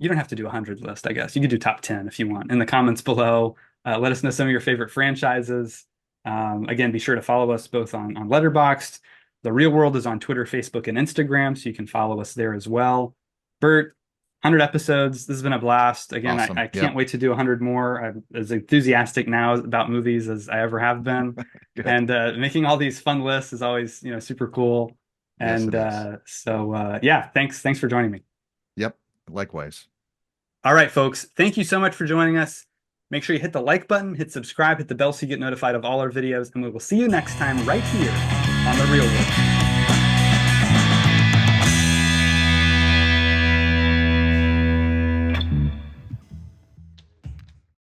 don't have to do a 100 list, I guess. You could do top 10 if you want in the comments below. Let us know some of your favorite franchises. Again, be sure to follow us both on Letterboxd. The Real World is on Twitter, Facebook, and Instagram, so you can follow us there as well. Bert, 100 episodes. This has been a blast. Again, I, Awesome. I can't Yep. wait to do 100 more. I'm as enthusiastic now about movies as I ever have been. Good. And making all these fun lists is always, super cool. Yes, And it is. yeah, thanks for joining me. Yep. Likewise. All right, folks. Thank you so much for joining us. Make sure you hit the like button, hit subscribe, hit the bell so you get notified of all our videos, and we will see you next time right here on The Real World.